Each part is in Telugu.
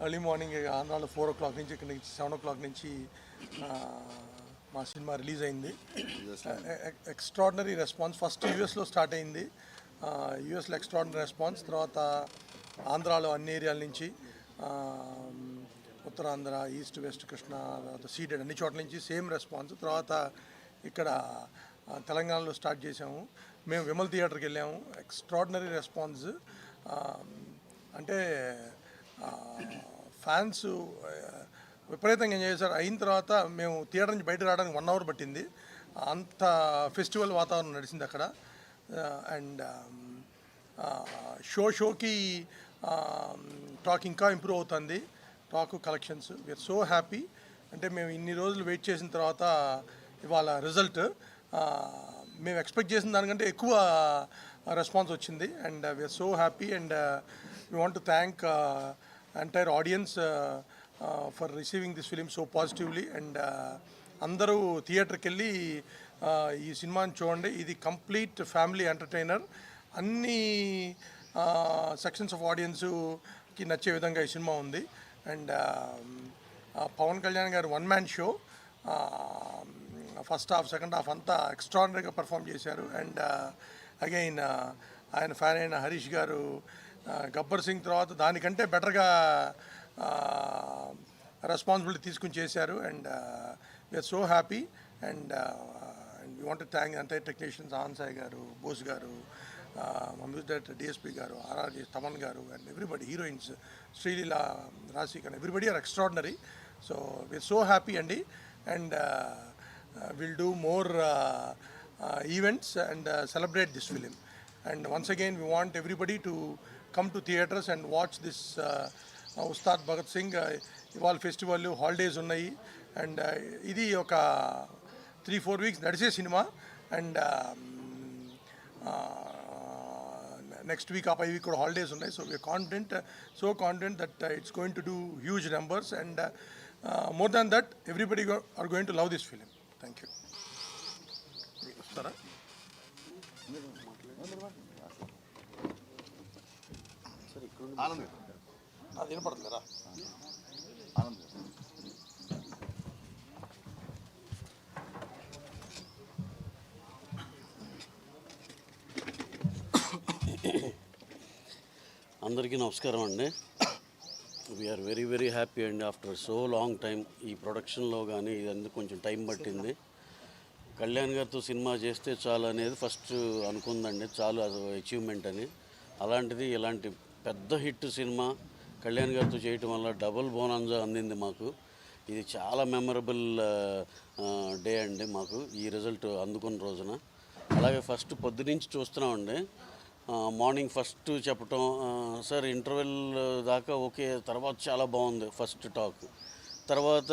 ఎర్లీ మార్నింగ్ ఆంధ్రాలో 4 o'clock నుంచి ఇక్కడ నుంచి 7 o'clock నుంచి మా సినిమా రిలీజ్ అయింది. Extraordinary response. ఫస్ట్ యూఎస్లో స్టార్ట్ అయింది. యూఎస్లో ఎక్స్ట్రాడినరీ రెస్పాన్స్. తర్వాత ఆంధ్రాలో అన్ని ఏరియాల నుంచి, ఉత్తరాంధ్ర, ఈస్ట్ వెస్ట్, కృష్ణ, తర్వాత సీడెడ్ అన్ని చోట్ల నుంచి సేమ్ రెస్పాన్స్. తర్వాత ఇక్కడ తెలంగాణలో స్టార్ట్ చేసాము. మేము విమల్ థియేటర్కి వెళ్ళాము. Extraordinary response. అంటే ఫ్యాన్స్ విపరీతంగా ఎంజాయ్ చేశారు. అయిన తర్వాత మేము థియేటర్ నుంచి బయట రావడానికి 1 hour పట్టింది. అంత ఫెస్టివల్ వాతావరణం నడిచింది అక్కడ. అండ్ షోకి టాక్ ఇంకా ఇంప్రూవ్ అవుతుంది. Talk collections we're so happy. అంటే మేము ఇన్ని రోజులు వెయిట్ చేసిన తర్వాత ఇవాళ రిజల్ట్ మేము ఎక్స్పెక్ట్ చేసిన దానికంటే ఎక్కువ రెస్పాన్స్ వచ్చింది. And we're so happy. And we want to thank entire audience for receiving this film so positively. And అందరూ థియేటర్కి వెళ్ళి ఈ సినిమాని చూడండి. ఇది కంప్లీట్ ఫ్యామిలీ ఎంటర్టైనర్. అన్ని సెక్షన్స్ ఆఫ్ ఆడియన్స్కి నచ్చే విధంగా ఈ సినిమా ఉంది. అండ్ పవన్ కళ్యాణ్ గారు 1-man show. First half, second half అంతా ఎక్స్ట్రాడినరీగా పర్ఫామ్ చేశారు. అండ్ అగైన్ ఆయన ఫ్యాన్ అయిన హరీష్ గారు గబ్బర్ సింగ్ తర్వాత దానికంటే బెటర్గా రెస్పాన్సిబిలిటీ తీసుకుని చేశారు. And we're so happy. And we want to thank entire technicians, ఆన్ సాయి గారు, బోస్ గారు, మ్యూజిక్ డైరెక్టర్ డిఎస్పి గారు, ఆర్ఆర్జీ తమన్ గారు, అండ్ ఎవ్రీబడి, హీరోయిన్స్ శ్రీలీలా, రాశిక్, and everybody are extraordinary. So we're so happy అండి. And will do more events and celebrate this film. And once again we want everybody to come to theatres and watch this Ustad Bhagat Singh ఇవాళ ఫెస్టివల్ హాలిడేస్ ఉన్నాయి. అండ్ ఇది ఒక 3-4 weeks నడిచే సినిమా. అండ్ నెక్స్ట్ వీక్ ఆ 5 week కూడా హాలిడేస్ ఉన్నాయి. So we're confident that it's going to do huge numbers. And more than that everybody are going to love this film. Thank you. వస్తారా? అది వినపడుతుందా? అందరికీ నమస్కారం అండి. వీఆర్ వెరీ వెరీ హ్యాపీ అండి. ఆఫ్టర్ సో లాంగ్ టైం ఈ ప్రొడక్షన్లో కానీ ఇదంతా కొంచెం టైం పట్టింది. కళ్యాణ్ గారితో సినిమా చేస్తే చాలు అనేది ఫస్ట్ అనుకుందండి, చాలు అది అచీవ్మెంట్ అని. అలాంటిది ఇలాంటి పెద్ద హిట్ సినిమా కళ్యాణ్ గారితో చేయటం వల్ల డబుల్ బోనాంజా అందింది మాకు. ఇది చాలా మెమరబుల్ డే అండి మాకు ఈ రిజల్ట్ అందుకున్న రోజున. అలాగే ఫస్ట్ పొద్దునుంచి చూస్తున్నామండి. మార్నింగ్ ఫస్ట్ చెప్పటం, సార్ ఇంటర్వెల్ దాకా ఓకే, తర్వాత చాలా బాగుంది ఫస్ట్ టాక్. తర్వాత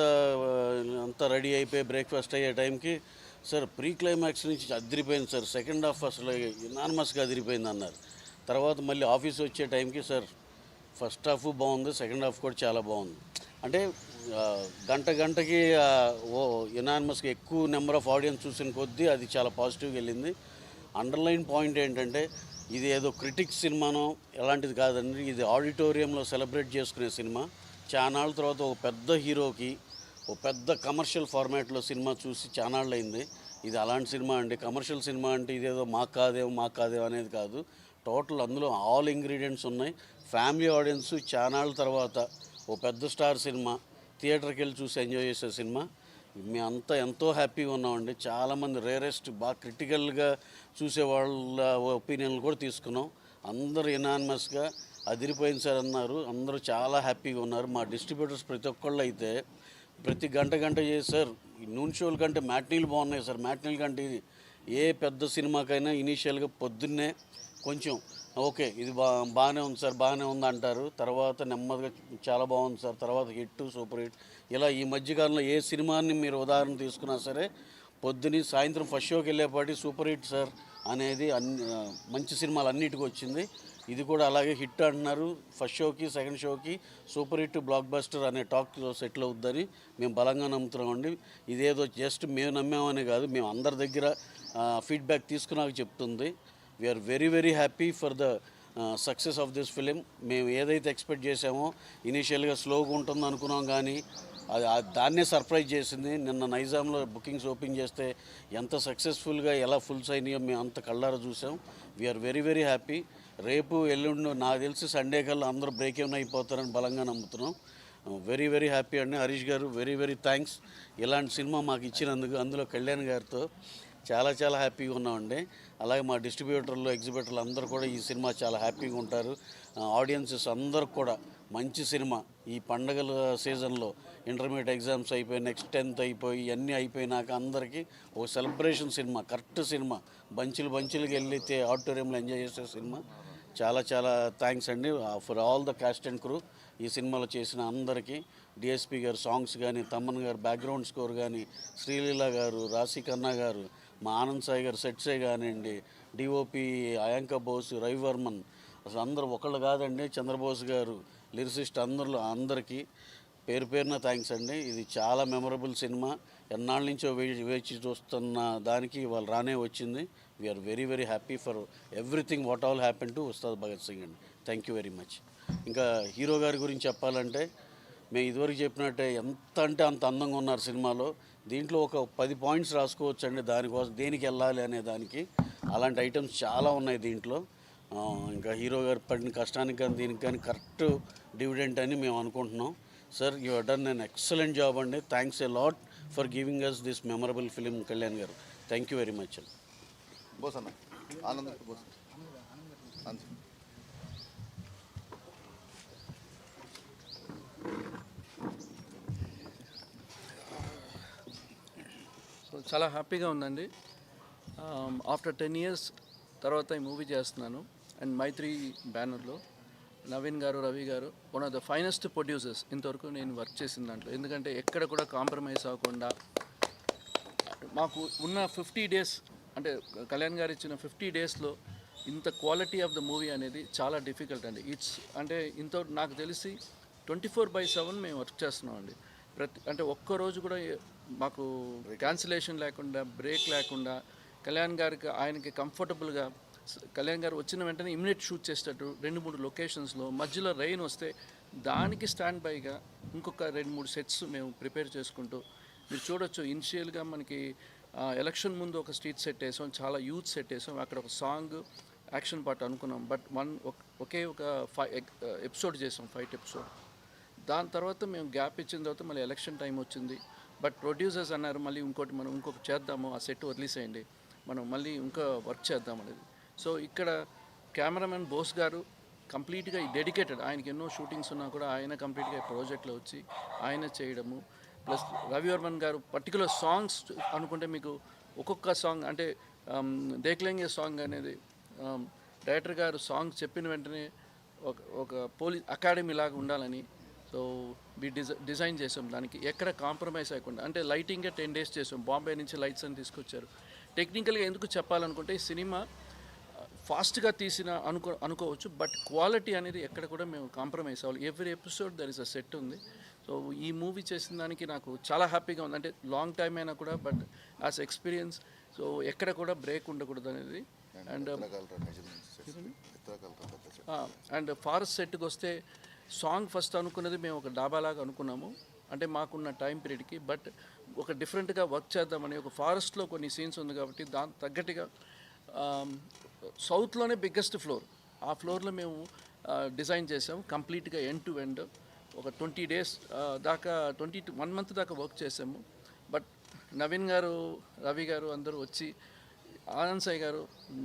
అంతా రెడీ అయిపోయి బ్రేక్ఫాస్ట్ అయ్యే టైంకి, సార్ ప్రీ క్లైమాక్స్ నుంచి అదిరిపోయింది సార్, సెకండ్ హాఫ్ అసలు ఎనార్మస్గా అదిరిపోయింది అన్నారు. తర్వాత మళ్ళీ ఆఫీస్ వచ్చే టైంకి, సార్ ఫస్ట్ హాఫ్ బాగుంది, సెకండ్ హాఫ్ కూడా చాలా బాగుంది. అంటే గంటకి ఎనార్మస్గా ఎక్కువ నెంబర్ ఆఫ్ ఆడియన్స్ చూసిన కొద్దీ అది చాలా పాజిటివ్గా వెళ్ళింది. అండర్లైన్ పాయింట్ ఏంటంటే, ఇది ఏదో క్రిటిక్స్ సినిమానో ఎలాంటిది కాదండి. ఇది ఆడిటోరియంలో సెలబ్రేట్ చేసుకునే సినిమా. చానాళ్ళ తర్వాత ఒక పెద్ద హీరోకి ఒక పెద్ద కమర్షియల్ ఫార్మాట్లో సినిమా చూసి చానాళ్ళు అయింది. ఇది అలాంటి సినిమా అండి. కమర్షియల్ సినిమా అంటే ఇదేదో మాకు కాదేమో అనేది కాదు. టోటల్ అందులో ఆల్ ఇంగ్రీడియంట్స్ ఉన్నాయి. ఫ్యామిలీ ఆడియన్స్ చానాళ్ళ తర్వాత ఓ పెద్ద స్టార్ సినిమా థియేటర్కి వెళ్ళి చూసి ఎంజాయ్ చేసే సినిమా. మేమంతా ఎంతో హ్యాపీగా ఉన్నామండి. చాలామంది రేరెస్ట్ బాగా క్రిటికల్గా చూసే వాళ్ళ ఒపీనియన్లు కూడా తీసుకున్నాం. అందరూ ఎనానిమస్గా అదిరిపోయింది సార్ అన్నారు. అందరూ చాలా హ్యాపీగా ఉన్నారు. మా డిస్ట్రిబ్యూటర్స్ ప్రతి ఒక్కళ్ళు అయితే ప్రతి గంట చేసి, సార్ నూన్ షోల కంటే మ్యాట్నీలు బాగున్నాయి సార్, మ్యాట్నీల కంటే ఇది ఏ పెద్ద సినిమాకైనా ఇనీషియల్గా పొద్దున్నే కొంచెం ఓకే ఇది బాగానే ఉంది సార్, బాగానే ఉంది అంటారు. తర్వాత నెమ్మదిగా చాలా బాగుంది సార్, తర్వాత హిట్, సూపర్ హిట్. ఇలా ఈ మధ్యకాలంలో ఏ సినిమాని మీరు ఉదాహరణ తీసుకున్నా సరే పొద్దుని సాయంత్రం ఫస్ట్ షోకి వెళ్ళేపాటి సూపర్ హిట్ సార్ అనేది మంచి సినిమాలు అన్నిటికీ వచ్చింది. ఇది కూడా అలాగే హిట్ అంటున్నారు. ఫస్ట్ షోకి సెకండ్ షోకి సూపర్ హిట్, బ్లాక్ బస్టర్ అనే టాక్ సెటిల్ అవుద్దని మేము బలంగా నమ్ముతున్నామండి. ఇదేదో జస్ట్ మేము నమ్మామనే కాదు, మేము అందరి దగ్గర ఫీడ్బ్యాక్ తీసుకున్నాక చెప్తుంది. We're very very happy for the success of this film. మేము ఏదైతే ఎక్స్పెక్ట్ చేసామో ఇనీషియల్గా స్లోగా ఉంటుంది అనుకున్నాం, కానీ దాన్నే సర్ప్రైజ్ చేసింది. నిన్న నైజాంలో బుకింగ్స్ ఓపెన్ చేస్తే ఎంత సక్సెస్ఫుల్గా ఎలా ఫుల్స్ అయినాయో మేము అంత కళ్ళారా చూసాం. We're very very happy. రేపు ఎల్లుండి నాకు తెలిసి సండే కల్లా అందరూ బ్రేక్ ఏమైనా అయిపోతారని బలంగా నమ్ముతున్నాం. వెరీ వెరీ హ్యాపీ అండి. హరీష్ గారు వెరీ వెరీ థ్యాంక్స్ ఇలాంటి సినిమా మాకు ఇచ్చినందుకు. అందులో కళ్యాణ్ గారితో చాలా చాలా హ్యాపీగా ఉన్నామండి. అలాగే మా డిస్ట్రిబ్యూటర్లు, ఎగ్జిబిటర్లు అందరూ కూడా ఈ సినిమా చాలా హ్యాపీగా ఉంటారు. ఆడియన్సెస్ అందరూ కూడా మంచి సినిమా. ఈ పండగల సీజన్లో ఇంటర్మీడియట్ ఎగ్జామ్స్ అయిపోయి నెక్స్ట్ 10th అయిపోయి ఇవన్నీ అయిపోయినాక అందరికీ ఒక సెలబ్రేషన్ సినిమా, కరెక్ట్ సినిమా, బంచులుగా వెళ్ళితే ఆడిటోరియంలో ఎంజాయ్ చేసే సినిమా. చాలా చాలా థ్యాంక్స్ అండి for all the cost and crew. ఈ సినిమాలో చేసిన అందరికీ, డిఎస్పి గారు సాంగ్స్ కానీ, తమ్మన్ గారు బ్యాక్గ్రౌండ్ స్కోర్ కానీ, శ్రీలీల గారు, రాశి ఖన్నా గారు, మా ఆనంద్ సాయి గారు సెట్సే కానివ్వండి, డిఓపి అయాంక బోస్, రవివర్మన్, అసలు అందరూ ఒకళ్ళు కాదండి, చంద్రబోస్ గారు, లిరిసిస్ట్ అందరికీ పేరు పేరున థ్యాంక్స్ అండి. ఇది చాలా మెమరబుల్ సినిమా. ఎన్నాళ్ళ నుంచో వేచి చూస్తున్న దానికి వాళ్ళు రానే వచ్చింది. We're very very happy for everything what all happen to Ustaad Bhagat Singh అండి. Thank you very much. ఇంకా హీరో గారి గురించి చెప్పాలంటే మేము ఇదివరకు చెప్పినట్టే ఎంత అంటే అంత అందంగా ఉన్నారు సినిమాలో. దీంట్లో ఒక 10 పాయింట్స్ రాసుకోవచ్చు అండి దానికోసం, దేనికి వెళ్ళాలి అనే దానికి. అలాంటి ఐటమ్స్ చాలా ఉన్నాయి దీంట్లో. ఇంకా హీరో గారు పడిన కష్టానికి కానీ దీనికి కానీ కరెక్ట్ డివిడెంట్ అని మేము అనుకుంటున్నాం. Sir, you have done an excellent job అండి. Thanks a lot for giving us this memorable film Kalyan గారు. థ్యాంక్ యూ వెరీ మచ్ అండి. బోస్ అన్న ఆనంద్ బోస్ సో చాలా హ్యాపీగా ఉందండి. ఆఫ్టర్ 10 years తర్వాత ఈ మూవీ చేస్తున్నాను. అండ్ మైత్రి బ్యానర్లో నవీన్ గారు, రవి గారు one of the finest producers ఇంతవరకు నేను వర్క్ చేసిన దాంట్లో. ఎందుకంటే ఎక్కడ కూడా కాంప్రమైజ్ అవ్వకుండా మాకు ఉన్న 50 days, అంటే కళ్యాణ్ గారు ఇచ్చిన 50 daysలో ఇంత క్వాలిటీ ఆఫ్ ద మూవీ అనేది చాలా డిఫికల్ట్ అండి. అంటే నాకు తెలిసి 24/7 మేము వర్క్ చేస్తున్నాం అండి. అంటే ఒక్కరోజు కూడా మాకు క్యాన్సిలేషన్ లేకుండా, బ్రేక్ లేకుండా, కళ్యాణ్ గారికి ఆయనకి కంఫర్టబుల్గా, కళ్యాణ్ గారు వచ్చిన వెంటనే ఇమిడియట్ షూట్ చేసేటట్టు 2-3 లొకేషన్స్లో, మధ్యలో రెయిన్ వస్తే దానికి స్టాండ్ బైగా ఇంకొక 2-3 సెట్స్ మేము ప్రిపేర్ చేసుకుంటూ, మీరు చూడొచ్చు ఇనిషియల్గా మనకి ఎలక్షన్ ముందు ఒక స్ట్రీట్ సెట్ వేసాం, చాలా యూత్ సెట్ వేసాం, అక్కడ ఒక సాంగ్ యాక్షన్ పార్ట్ అనుకున్నాం. బట్ ఒకే ఒక ఎపిసోడ్ చేసాం, ఫైట్ ఎపిసోడ్. దాని తర్వాత మేము గ్యాప్ ఇచ్చిన తర్వాత మళ్ళీ ఎలక్షన్ టైం వచ్చింది. బట్ ప్రొడ్యూసర్స్ అన్నారు మళ్ళీ మనం ఇంకొకటి చేద్దాము, ఆ సెట్ వదిలేసేయండి, మనం మళ్ళీ ఇంకా వర్క్ చేద్దాం అనేది. సో ఇక్కడ కెమెరామెన్ బోస్ గారు కంప్లీట్గా డెడికేటెడ్. ఆయనకి ఎన్నో షూటింగ్స్ ఉన్నా కూడా ఆయన కంప్లీట్గా ప్రాజెక్ట్లో వచ్చి ఆయన చేయడము. ప్లస్ రవివర్మన్ గారు పర్టికులర్ సాంగ్స్ అనుకుంటే మీకు ఒక్కొక్క సాంగ్, అంటే దేఖ్లేంగే సాంగ్ అనేది డైరెక్టర్ గారు సాంగ్ చెప్పిన వెంటనే ఒక పోలీస్ అకాడమీ లాగా ఉండాలని సో డిజైన్ చేసాం. దానికి ఎక్కడ కాంప్రమైజ్ అవ్వకుండా, అంటే లైటింగే 10 days చేసాం. బాంబే నుంచి లైట్స్ అని తీసుకొచ్చారు. టెక్నికల్గా ఎందుకు చెప్పాలనుకుంటే ఈ సినిమా ఫాస్ట్గా తీసిన అనుకోవచ్చు, బట్ క్వాలిటీ అనేది ఎక్కడ కూడా మేము కాంప్రమైజ్ అవ్వాలి. Every episode there is a set ఉంది. సో ఈ మూవీ చేసిన దానికి నాకు చాలా హ్యాపీగా ఉంది. అంటే లాంగ్ టైం అయినా కూడా, బట్ యాజ్ ఎక్స్పీరియన్స్ సో ఎక్కడ కూడా బ్రేక్ ఉండకూడదు అనేది. అండ్ ఫారెస్ట్ సెట్కి వస్తే సాంగ్ ఫస్ట్ అనుకున్నది మేము ఒక డాబాలాగా అనుకున్నాము, అంటే మాకున్న టైం పీరియడ్కి. బట్ ఒక డిఫరెంట్గా వర్క్ చేద్దామని, ఒక ఫారెస్ట్లో కొన్ని సీన్స్ ఉంది కాబట్టి దాని తగ్గట్టుగా సౌత్లోనే బిగ్గెస్ట్ ఫ్లోర్, ఆ ఫ్లోర్లో మేము డిజైన్ చేసాము కంప్లీట్గా ఎండ్ టు ఎండ్. ఒక 20 days దాకా 1 month దాకా వర్క్ చేసాము. బట్ నవీన్ గారు, రవి గారు అందరూ వచ్చి, ఆనంద్ సాయి గారు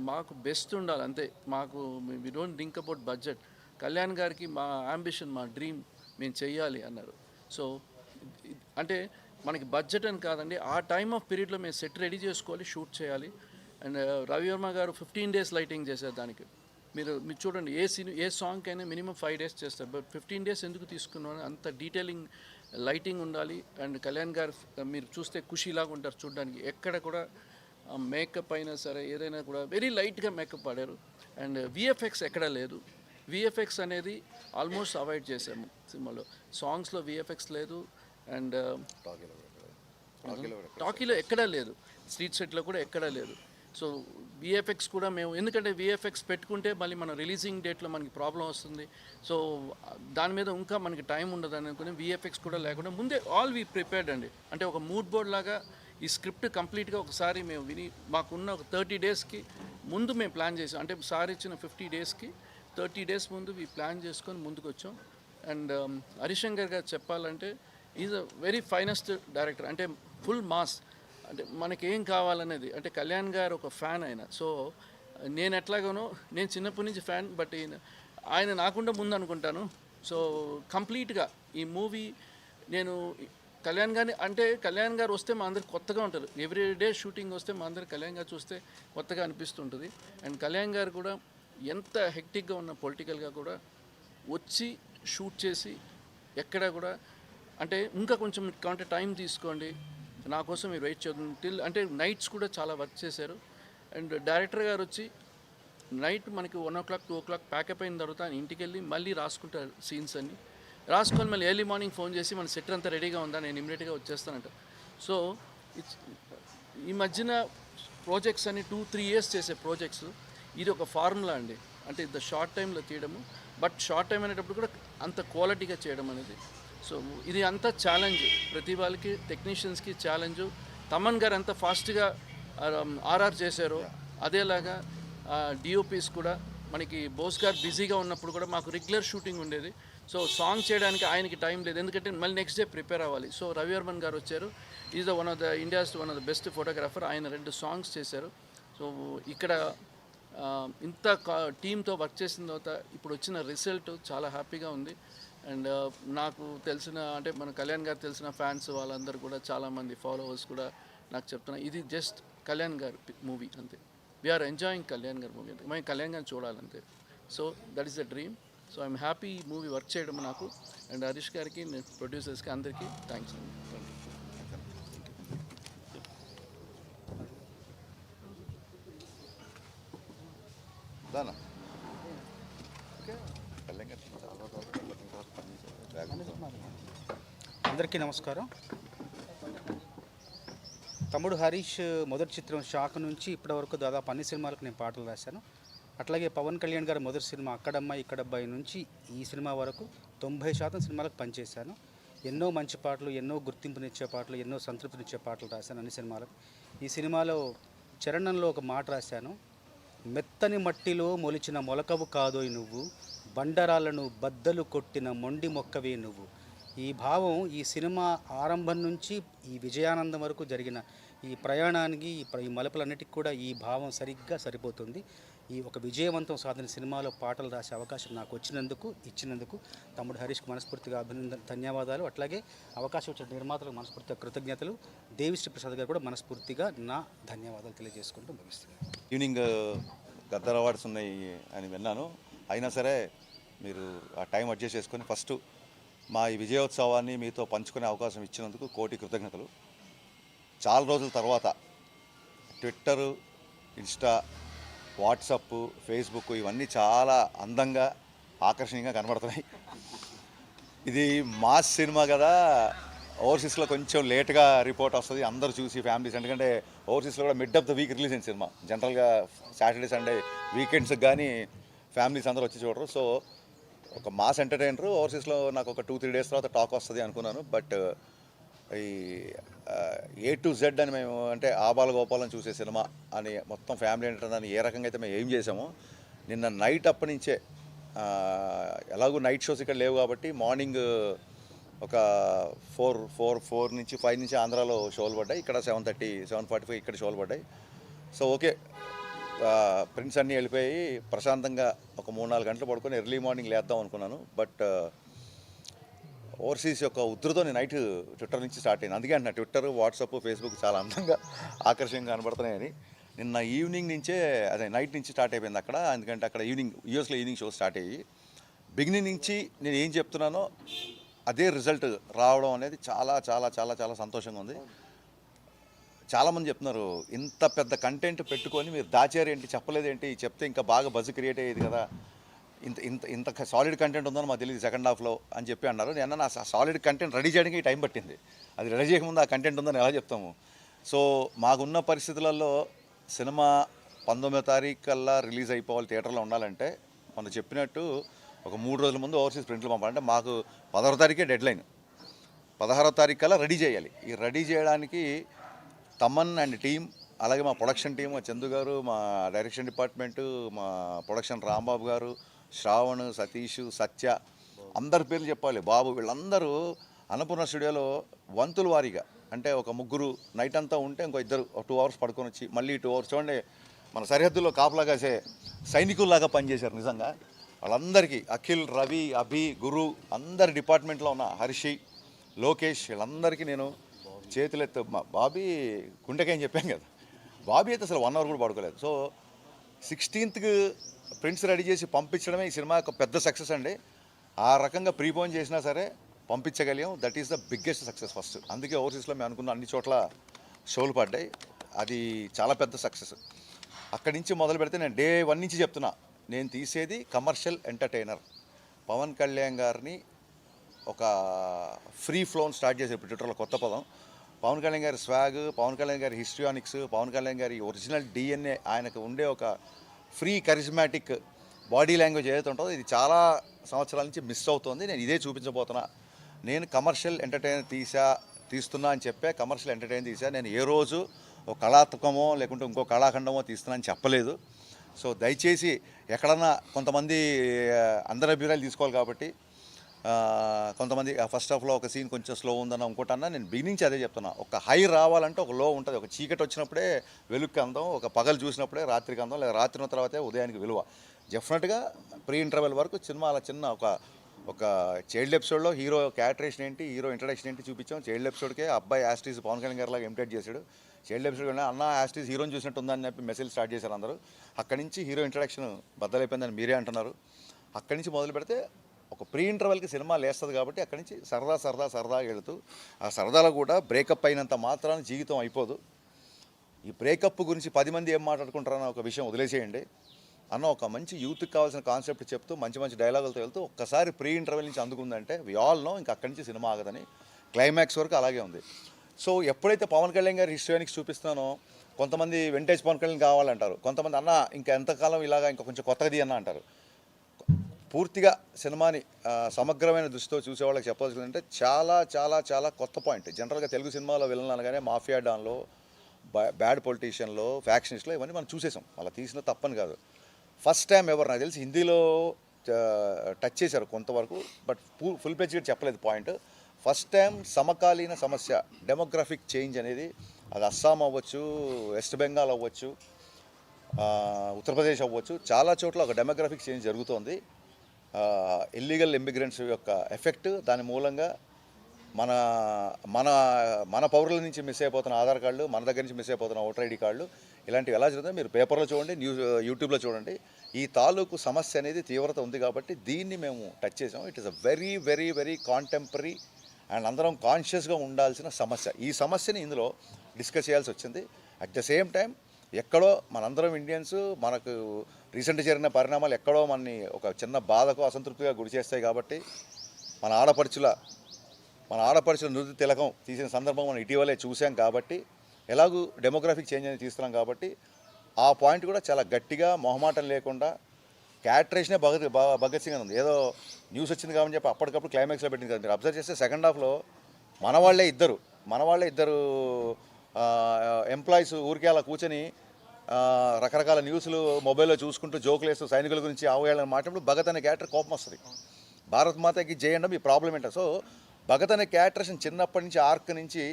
మాకు బెస్ట్ ఉండాలి అంతే, మాకు we don't think about budget, Kalyan గారికి మా అంబిషన్, మా డ్రీమ్ మేము చెయ్యాలి అన్నారు. సో అంటే మనకి బడ్జెట్ అని కాదండి, ఆ టైమ్ ఆఫ్ పీరియడ్లో మేము సెట్ రెడీ చేసుకోవాలి, షూట్ చేయాలి. అండ్ రవివర్మ గారు 15 days లైటింగ్ చేశారు దానికి. మీరు చూడండి, ఏ సాంగ్ అయినా మినిమం 5 days చేస్తారు, బట్ 15 days ఎందుకు తీసుకున్నాను, అంత డీటెయిలింగ్ లైటింగ్ ఉండాలి. అండ్ కళ్యాణ్ గారు మీరు చూస్తే ఖుషీలాగా ఉంటారు చూడడానికి. ఎక్కడ కూడా మేకప్ అయినా సరే ఏదైనా కూడా వెరీ లైట్గా మేకప్ ఆడారు. అండ్ విఎఫ్ఎక్స్ ఎక్కడా లేదు. విఎఫ్ఎక్స్ అనేది ఆల్మోస్ట్ అవాయిడ్ చేసాము సినిమాలో. సాంగ్స్లో విఎఫ్ఎక్స్ లేదు, అండ్ టాకీలో ఎక్కడా లేదు, స్ట్రీట్ సెట్లో కూడా ఎక్కడా లేదు. సో విఎఫ్ఎక్స్ కూడా మేము, ఎందుకంటే విఎఫ్ఎక్స్ పెట్టుకుంటే మళ్ళీ మన రిలీజింగ్ డేట్లో మనకి ప్రాబ్లం వస్తుంది. సో దాని మీద ఇంకా మనకి టైం ఉండదు అనుకుని విఎఫ్ఎక్స్ కూడా లేకుండా ముందే ఆల్ వీ ప్రిపేర్డ్ అండి. అంటే ఒక మూడ్ బోర్డ్ లాగా ఈ స్క్రిప్ట్ కంప్లీట్గా ఒకసారి మేము విని మాకున్న ఒక 30 డేస్కి ముందు మేము ప్లాన్ చేసాం. అంటే సార్ ఇచ్చిన 50 డేస్కి 30 డేస్ ముందు ఈ ప్లాన్ చేసుకొని ముందుకు వచ్చాం. అండ్ హరిశంకర్ గారు చెప్పాలంటే is a very finest director. అంటే ఫుల్ మాస్, అంటే మనకేం కావాలనేది. అంటే కళ్యాణ్ గారు ఒక ఫ్యాన్ ఆయన. సో నేను ఎట్లాగానో, నేను చిన్నప్పటి నుంచి ఫ్యాన్, బట్ ఆయన నాకుండా ముందు అనుకుంటాను. సో కంప్లీట్గా ఈ మూవీ నేను కళ్యాణ్ గారిని, అంటే కళ్యాణ్ గారు వస్తే మా అందరికి కొత్తగా ఉంటారు. ఎవ్రీ డే షూటింగ్ వస్తే మా అందరికి కళ్యాణ్ గారు చూస్తే కొత్తగా అనిపిస్తుంటుంది. అండ్ కళ్యాణ్ గారు కూడా ఎంత హెక్టిక్గా ఉన్న పొలిటికల్గా కూడా వచ్చి షూట్ చేసి ఎక్కడ కూడా అంటే ఇంకా కొంచెం కావాలంటే టైం తీసుకోండి, నా కోసం మీరు వెయిట్ చేద్దాం టిల్, అంటే నైట్స్ కూడా చాలా వర్క్ చేశారు. అండ్ డైరెక్టర్ గారు వచ్చి నైట్ మనకి 1 o'clock 2 o'clock ప్యాకప్ అయిన తర్వాత ఆయన ఇంటికి వెళ్ళి మళ్ళీ రాసుకుంటారు సీన్స్ అన్ని. రాసుకొని మళ్ళీ ఎర్లీ మార్నింగ్ ఫోన్ చేసి మన సెట్ అంతా రెడీగా ఉందా, నేను ఇమీడియట్గా వచ్చేస్తానంట. సో ఈ మధ్యన ప్రాజెక్ట్స్ అన్ని 2-3 years చేసే ప్రాజెక్ట్స్, ఇది ఒక ఫార్ములా అండి. అంటే ఇంత షార్ట్ టైంలో తీయడము, బట్ షార్ట్ టైం అనేటప్పుడు కూడా అంత క్వాలిటీగా చేయడం అనేది. సో ఇది అంతా ఛాలెంజ్, ప్రతి వాళ్ళకి టెక్నీషియన్స్కి ఛాలెంజు. తమన్ గారు ఎంత ఫాస్ట్గా ఆర్ఆర్ చేశారో అదేలాగా డిఓపీస్ కూడా మనకి బోస్ గారు బిజీగా ఉన్నప్పుడు కూడా మాకు రెగ్యులర్ షూటింగ్ ఉండేది. సో సాంగ్ చేయడానికి ఆయనకి టైం లేదు, ఎందుకంటే మళ్ళీ నెక్స్ట్ డే ప్రిపేర్ అవ్వాలి. సో రవివర్మన్ గారు వచ్చారు, is the one of the best photographer. ఆయన 2 songs చేశారు. సో ఇక్కడ ఇంత టీంతో వర్క్ చేసిన తర్వాత ఇప్పుడు వచ్చిన రిజల్ట్ చాలా హ్యాపీగా ఉంది. అండ్ నాకు తెలిసిన, అంటే మన కళ్యాణ్ గారు తెలిసిన ఫ్యాన్స్ వాళ్ళందరూ కూడా చాలామంది ఫాలోవర్స్ కూడా నాకు చెప్తున్నారు, ఇది జస్ట్ కళ్యాణ్ గారు మూవీ అంతే. వీఆర్ ఎంజాయింగ్ కళ్యాణ్ గారి మూవీ అంతే, మేము కళ్యాణ్ గారిని చూడాలంతే. So that is the dream. So I'm happy ఈ మూవీ వర్క్ చేయడం నాకు. అండ్ హరీష్ గారికి, ప్రొడ్యూసర్స్కి అందరికీ థ్యాంక్స్ అండి. దానా కళ్యాణ్ గారు చాలా అందరికీ నమస్కారం. తమ్ముడు హరీష్ మొదటి చిత్రం షాక్ నుంచి ఇప్పటివరకు దాదాపు అన్ని సినిమాలకు నేను పాటలు రాశాను. అట్లాగే పవన్ కళ్యాణ్ గారి మొదటి సినిమా అక్కడమ్మాయి ఇక్కడబ్బాయి నుంచి ఈ సినిమా వరకు 90% సినిమాలకు పనిచేశాను. ఎన్నో మంచి పాటలు, ఎన్నో గుర్తింపునిచ్చే పాటలు, ఎన్నో సంతృప్తినిచ్చే పాటలు రాశాను అన్ని సినిమాలకు. ఈ సినిమాలో చరణంలో ఒక మాట రాశాను, మెత్తని మట్టిలో మొలిచిన మొలకవు కాదోయ్ నువ్వు, బండరాలను బద్దలు కొట్టిన మొండి మొక్కవే నువ్వు. ఈ భావం ఈ సినిమా ఆరంభం నుంచి ఈ విజయానందం వరకు జరిగిన ఈ ప్రయాణానికి, ఈ మలుపులన్నిటికీ కూడా ఈ భావం సరిగ్గా సరిపోతుంది. ఈ ఒక విజయవంతం సాధిన సినిమాలో పాటలు రాసే అవకాశం నాకు ఇచ్చినందుకు తమ్ముడు హరీష్కి మనస్ఫూర్తిగా ధన్యవాదాలు. అట్లాగే అవకాశం ఇచ్చిన నిర్మాతలకు మనస్ఫూర్తిగా కృతజ్ఞతలు. దేవిశ్రీ ప్రసాద్ గారు కూడా మనస్ఫూర్తిగా నా ధన్యవాదాలు తెలియజేసుకుంటూ ముగిస్తున్నాను. ఈవినింగ్ గద్దర్ అవార్డ్స్ ఉన్నాయి అని విన్నాను. అయినా సరే మీరు ఆ టైం అడ్జస్ట్ చేసుకొని ఫస్ట్ మా ఈ విజయోత్సవాన్ని మీతో పంచుకునే అవకాశం ఇచ్చినందుకు కోటి కృతజ్ఞతలు. చాలా రోజుల తర్వాత ట్విట్టరు, ఇన్స్టా, వాట్సప్, ఫేస్బుక్ ఇవన్నీ చాలా అందంగా ఆకర్షణీయంగా కనబడుతున్నాయి. ఇది మాస్ సినిమా కదా, ఓవర్సీస్లో కొంచెం లేట్గా రిపోర్ట్ వస్తుంది అందరూ చూసి ఫ్యామిలీస్, ఎందుకంటే ఓవర్సీస్లో కూడా mid of the week release అయిన సినిమా. జనరల్గా సాటర్డే సండే వీకెండ్స్కి కానీ ఫ్యామిలీస్ అందరూ వచ్చి చూడరు. సో ఒక మాస్ ఎంటర్టైనర్ ఓవర్సీస్లో నాకు ఒక 2-3 days తర్వాత టాక్ వస్తుంది అనుకున్నాను. బట్ ఈ A to Z అని మేము, అంటే ఆబాల గోపాలను చూసే సినిమా అని మొత్తం ఫ్యామిలీ ఎంటర్టైనర్ ఏ రకంగా అయితే మేము ఏం చేసామో, నిన్న నైట్ అప్పటి నుంచే ఎలాగో నైట్ షోస్ ఇక్కడ లేవు కాబట్టి మార్నింగ్ ఒక 4 నుంచి 5 నుంచి ఆంధ్రాలో షోలు పడ్డాయి, ఇక్కడ 7:30 7:45 ఇక్కడ షోలు పడ్డాయి. సో ఓకే, ప్రింట్స్ అన్నీ వెళ్ళిపోయి ప్రశాంతంగా ఒక 3-4 గంటలు పడుకొని ఎర్లీ మార్నింగ్ లేద్దాం అనుకున్నాను. బట్ ఓవర్సీస్ యొక్క ఉధృతో నైట్ ట్విట్టర్ నుంచి స్టార్ట్ అయింది. అందుకే అంటున్నా, ట్విట్టర్, వాట్సాప్, ఫేస్బుక్ చాలా అందంగా ఆకర్షణీయంగా కనబడుతున్నాయని. నిన్న ఈవినింగ్ నుంచే, అదే నైట్ నుంచి స్టార్ట్ అయిపోయింది అక్కడ. ఎందుకంటే అక్కడ యూఎస్లో ఈవినింగ్ షో స్టార్ట్ అయ్యి బిగినింగ్ నుంచి నేను ఏం చెప్తున్నానో అదే రిజల్ట్ రావడం అనేది చాలా చాలా చాలా చాలా సంతోషంగా ఉంది. చాలామంది చెప్తున్నారు, ఇంత పెద్ద కంటెంట్ పెట్టుకొని మీరు దాచారేంటి, చెప్పలేదేంటి, చెప్తే ఇంకా బాగా బజ్ క్రియేట్ అయ్యేది కదా, ఇంత ఇంత ఇంత సాలిడ్ కంటెంట్ ఉందని మాకు తెలియదు సెకండ్ హాఫ్లో అని చెప్పి అన్నారు. నేను నా సాలిడ్ కంటెంట్ రెడీ చేయడానికి టైం పట్టింది. అది రెడీ చేయకముందు ఆ కంటెంట్ ఉందని ఎలా చెప్తాము. సో మాకున్న పరిస్థితులలో సినిమా 19వ తారీఖు కల్లా రిలీజ్ అయిపోవాలి, థియేటర్లో ఉండాలంటే మనం చెప్పినట్టు ఒక 3 రోజుల ముందు ఓవర్సీస్ ప్రింట్లు పంపాలంటే మాకు 16వ తారీఖే డెడ్ లైన్. 16వ తారీఖు కల్లా రెడీ చేయాలి. ఈ రెడీ చేయడానికి తమన్ అండ్ టీం, అలాగే మా ప్రొడక్షన్ టీం, చందు గారు, మా డైరెక్షన్ డిపార్ట్మెంటు, మా ప్రొడక్షన్ రాంబాబు గారు, శ్రావణ్, సతీష్, సత్య, అందరి పేర్లు చెప్పాలి, బాబు, వీళ్ళందరూ అన్నపూర్ణ స్టూడియోలో వంతుల వారీగా, అంటే ఒక ముగ్గురు నైట్ అంతా ఉంటే ఇంకో ఇద్దరు 2 అవర్స్ పడుకొని వచ్చి మళ్ళీ 2 అవర్స్ చూడండి, మన సరిహద్దుల్లో కాపలా కాసే సైనికుల్లాగా పనిచేశారు నిజంగా. వాళ్ళందరికీ అఖిల్, రవి, అభి, గురు, అందరి డిపార్ట్మెంట్లో ఉన్న హర్షి, లోకేష్, వీళ్ళందరికీ నేను చేతులెత్తి బాబీ గుండెకేం చెప్పాం కదా, బాబీ అయితే అసలు 1 అవర్ కూడా పడుకోలేదు. సో 16th ప్రింట్స్ రెడీ చేసి పంపించడమే ఈ సినిమా యొక్క పెద్ద సక్సెస్ అండి. ఆ రకంగా ప్రీపోన్ చేసినా సరే పంపించగలిగాం. That is the biggest success first. అందుకే ఓవర్సీస్లో మేము అనుకున్న అన్ని చోట్ల షోలు పడ్డాయి. అది చాలా పెద్ద సక్సెస్. అక్కడి నుంచి మొదలు పెడితే నేను డే 1 నుంచి చెప్తున్నా, నేను తీసేది కమర్షియల్ ఎంటర్టైనర్. పవన్ కళ్యాణ్ గారిని ఒక ఫ్రీ ఫ్లోన్ స్టార్ట్ చేసే ట్విట్టర్లో కొత్త పదం. పవన్ కళ్యాణ్ గారి స్వాగ్, పవన్ కళ్యాణ్ గారి హిస్ట్రియానిక్స్, పవన్ కళ్యాణ్ గారి ఒరిజినల్ డిఎన్ఏ, ఆయనకు ఉండే ఒక ఫ్రీ కరిజ్మాటిక్ బాడీ లాంగ్వేజ్ ఏదైతే ఉంటుందో ఇది చాలా సంవత్సరాల నుంచి మిస్ అవుతుంది. నేను ఇదే చూపించబోతున్నా. నేను కమర్షియల్ ఎంటర్టైనర్ తీస్తున్నా అని చెప్పే కమర్షియల్ ఎంటర్టైనర్ తీసా. నేను ఏ రోజు ఒక కళాత్మకమో లేకుంటే ఇంకో కళాఖండమో తీస్తున్నా అని చెప్పలేదు. సో దయచేసి ఎక్కడన్నా కొంతమంది అందరి అభిప్రాయాలు తీసుకోవాలి కాబట్టి కొంతమంది ఫస్ట్ హాఫ్లో ఒక సీన్ కొంచెం స్లో ఉందన్న ఇంకోటన్నా, నేను బిగినించి అదే చెప్తున్నా. ఒక హై రావాలంటే ఒక లో ఉంటుంది. ఒక చీకటి వచ్చినప్పుడే వెలుగుకి అందం, ఒక పగలు చూసినప్పుడే రాత్రికి అందం, లేదా రాత్రి తర్వాతే ఉదయానికి విలువ. డెఫినెట్గా ప్రీ ఇంటర్వెల్ వరకు సినిమా అలా చిన్న ఒక చైల్డ్ ఎపిసోడ్లో హీరో క్యారెక్టరేషన్ ఏంటి, హీరో ఇంట్రడక్షన్ ఏంటి చూపించాం. చైల్డ్ ఎపిసోడ్కే అబ్బాయి యాస్టీస్ పవన్ కళ్యాణ్ గారి లాగా ఇమిటేట్ చేశాడు. చైల్డ్ ఎపిసోడ్ అన్న యాస్టీస్ హీరోని చూసినట్టు ఉందని చెప్పి మెసేజ్ స్టార్ట్ చేశారు అందరూ. అక్కడి నుంచి హీరో ఇంట్రడక్షన్ బద్దలైపోయిందని మీరే అంటున్నారు. అక్కడి నుంచి మొదలు పెడితే ఒక ప్రీ ఇంటర్వెల్కి సినిమా లేస్తుంది కాబట్టి అక్కడి నుంచి సరదాగా వెళుతూ, ఆ సరదాలో కూడా బ్రేకప్ అయినంత మాత్రాన జీవితం అయిపోదు. ఈ బ్రేకప్ గురించి 10 మంది ఏం మాట్లాడుకుంటారన్న ఒక విషయం వదిలేసేయండి అన్న. ఒక మంచి యూత్కి కావాల్సిన కాన్సెప్ట్ చెప్తూ మంచి డైలాగులతో వెళ్తూ ఒక్కసారి ప్రీ ఇంటర్వెల్ నుంచి అందుకుందంటే వి ఆల్ నో ఇంకా అక్కడి నుంచి సినిమా ఆగదని. క్లైమాక్స్ వరకు అలాగే ఉంది. సో ఎప్పుడైతే పవన్ కళ్యాణ్ గారి హిస్టరీనిక్స్ చూపిస్తున్నానో కొంతమంది వింటేజ్ పవన్ కళ్యాణ్ కావాలంటారు, కొంతమంది అన్న ఇంకా ఎంతకాలం ఇలాగా ఇంకా కొంచెం కొత్తది అన్న అంటారు. పూర్తిగా సినిమాని సమగ్రమైన దృష్టితో చూసేవాళ్ళకి చెప్పాల్సిందంటే చాలా చాలా చాలా కొత్త పాయింట్. జనరల్గా తెలుగు సినిమాలో విలన్ అనగానే మాఫియా డాన్లో, బ్యాడ్ పొలిటీషియన్లో, ఫ్యాక్షనిస్ట్లో ఇవన్నీ మనం చూసేసాం. అలా తీసిన తప్పని కాదు. ఫస్ట్ టైం ఎవరు నాకు తెలిసి హిందీలో టచ్ చేశారు కొంతవరకు, బట్ ఫుల్ పేజ్గా చెప్పలేదు పాయింట్. ఫస్ట్ టైం సమకాలీన సమస్య డెమోగ్రఫిక్ చేంజ్ అనేది, అది అస్సాం అవ్వచ్చు, వెస్ట్ బెంగాల్ అవ్వచ్చు, ఉత్తరప్రదేశ్ అవ్వచ్చు, చాలా చోట్ల ఒక డెమోగ్రఫిక్ చేంజ్ జరుగుతోంది. ఇల్లీగల్ ఇమిగ్రెంట్స్ యొక్క ఎఫెక్ట్, దాని మూలంగా మన మన మన పౌరుల నుంచి మిస్ అయిపోతున్న ఆధార్ కార్డులు, మన దగ్గర నుంచి మిస్ అయిపోతున్న ఓటర్ ఐడి కార్డులు, ఇలాంటివి ఎలా జరుగుతుందో మీరు పేపర్లో చూడండి, యూట్యూబ్లో చూడండి. ఈ తాలూకు సమస్య అనేది తీవ్రత ఉంది కాబట్టి దీన్ని మేము టచ్ చేసాం. It is a very very very contemporary and అందరం కాన్షియస్గా ఉండాల్సిన సమస్య. ఈ సమస్యని ఇందులో డిస్కస్ చేయాల్సి వచ్చింది. అట్ ద సేమ్ టైం ఎక్కడో మనందరం ఇండియన్స్, మనకు రీసెంట్గా జరిగిన పరిణామాలు ఎక్కడో మనని ఒక చిన్న బాధకు, అసంతృప్తిగా గురి చేస్తాయి కాబట్టి మన ఆడపడుచుల నృత్య తిలకం తీసిన సందర్భం మనం ఇటీవలే చూసాం కాబట్టి, ఎలాగూ డెమోగ్రఫిక్ చేంజ్ అనేది తీస్తున్నాం కాబట్టి ఆ పాయింట్ కూడా చాలా గట్టిగా మొహమాటం లేకుండా క్యారెక్టరేషనే భగత్ సింగ్ అని ఉంది. ఏదో న్యూస్ వచ్చింది కాబట్టి చెప్పి అప్పటికప్పుడు క్లైమాక్స్లో పెట్టింది కదా. మీరు అబ్జర్వ్ చేస్తే సెకండ్ హాఫ్లో మన వాళ్ళే ఇద్దరు ఎంప్లాయీస్ ఊరికే అలా కూర్చొని రకరకాల న్యూస్లు మొబైల్లో చూసుకుంటూ జోకులు వేస్తూ సైనికుల గురించి ఆవేయాలని మాట్లాడినప్పుడు భగత్ అనే క్యారెక్టర్ కోపం వస్తుంది. భారత్ మాతకి జై అండం ఈ ప్రాబ్లం ఏంటో. సో భగత్ అనే క్యారెక్టర్స్ చిన్నప్పటి నుంచి ఆర్క్ నుంచి